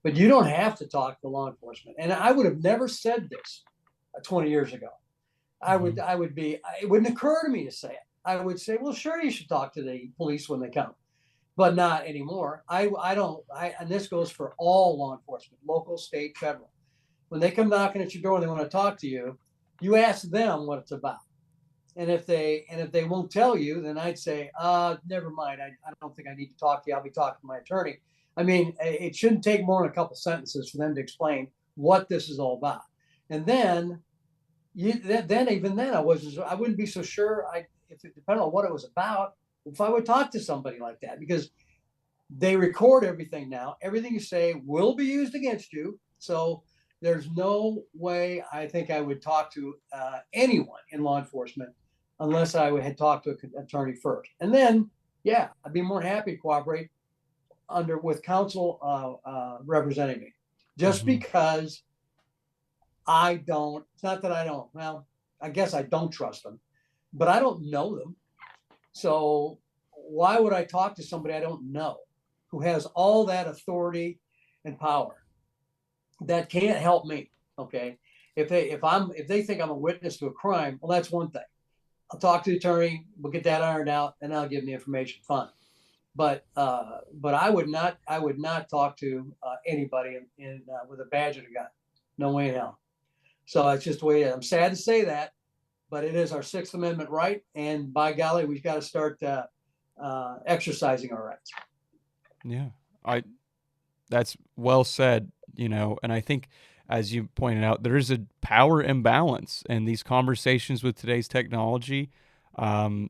But you don't have to talk to law enforcement. And I would have never said this 20 years ago. It wouldn't occur to me to say it. I would say, well, sure, you should talk to the police when they come, but not anymore. And this goes for all law enforcement, local, state, federal. When they come knocking at your door and they want to talk to you, you ask them what it's about. And if they won't tell you, then I'd say, never mind. I don't think I need to talk to you. I'll be talking to my attorney. I mean, it shouldn't take more than a couple sentences for them to explain what this is all about. And then, I wouldn't be so sure. If it depended on what it was about, if I would talk to somebody like that, because they record everything now. Everything you say will be used against you. So there's no way I think I would talk to anyone in law enforcement unless I had talked to an attorney first. And then, I'd be more happy to cooperate with counsel representing me. Just because it's not that I don't, well, I guess I don't trust them, but I don't know them. So why would I talk to somebody I don't know who has all that authority and power that can't help me? Okay. If they think I'm a witness to a crime, well, that's one thing. I'll talk to the attorney, we'll get that ironed out, and I'll give them the information. Fine. But I would not talk to anybody with a badge and a gun. No way in hell. So it's just the way it is. I'm sad to say that, but it is our Sixth Amendment right. And by golly, we've got to start exercising our rights. Yeah, that's well said, and I think, as you pointed out, there is a power imbalance in these conversations with today's technology. You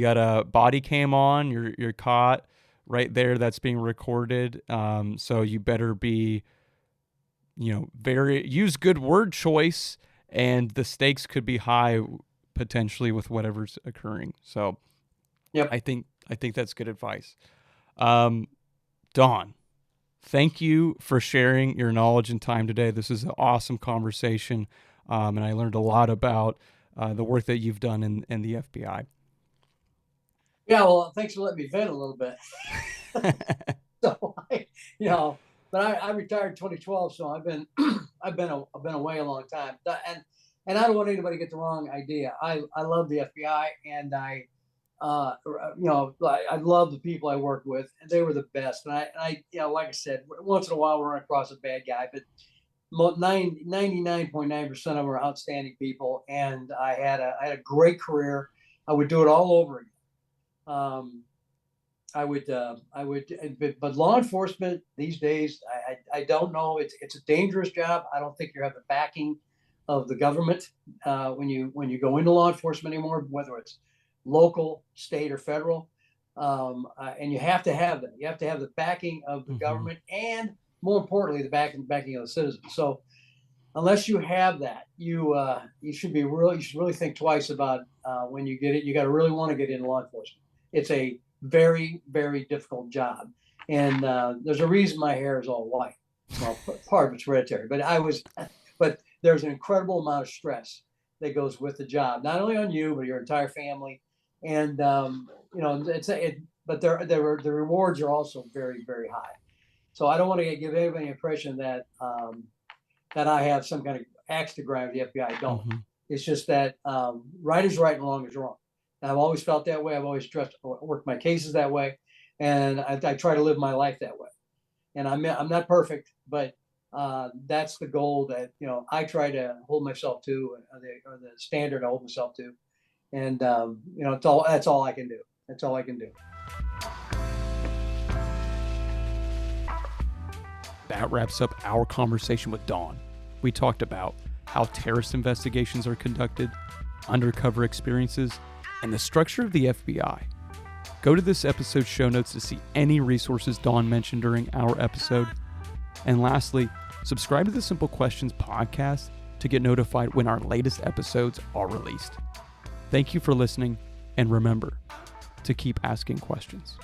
got a body cam on, you're caught right there, that's being recorded. So you better be, use good word choice, and the stakes could be high potentially with whatever's occurring. So yep. I think that's good advice. Don, thank you for sharing your knowledge and time today. This is an awesome conversation, and I learned a lot about the work that you've done in the FBI. Yeah, well, thanks for letting me vent a little bit. So, but I retired in 2012, so I've been away a long time, and I don't want anybody to get the wrong idea. I love the FBI, and I love the people I worked with, and they were the best. And I like I said, once in a while we run across a bad guy, but 99.9% of them are outstanding people, and I had a great career. I would do it all over again. But law enforcement these days, I don't know. It's a dangerous job. I don't think you have the backing of the government when you go into law enforcement anymore, whether it's local, state, or federal. And you have to have that. You have to have the backing of the government, and more importantly, the backing of the citizens. So unless you have that, you should really think twice about when you get it. You got to really want to get into law enforcement. It's a very, very difficult job, and there's a reason my hair is all white. Well, part of it's hereditary, but there's an incredible amount of stress that goes with the job, not only on you but your entire family, and but the rewards are also very, very high. So I don't want to give anybody the impression that that I have some kind of axe to grind with the FBI. I don't. It's just that right is right and wrong is wrong. And I've always felt that way. I've always worked my cases that way, and I try to live my life that way. And I'm not perfect, but that's the goal that I try to hold myself to, or the standard I hold myself to. And that's all I can do. That's all I can do. That wraps up our conversation with Don. We talked about how terrorist investigations are conducted, undercover experiences, and the structure of the FBI. Go to this episode's show notes to see any resources Don mentioned during our episode. And lastly, subscribe to the Simple Questions podcast to get notified when our latest episodes are released. Thank you for listening, and remember to keep asking questions.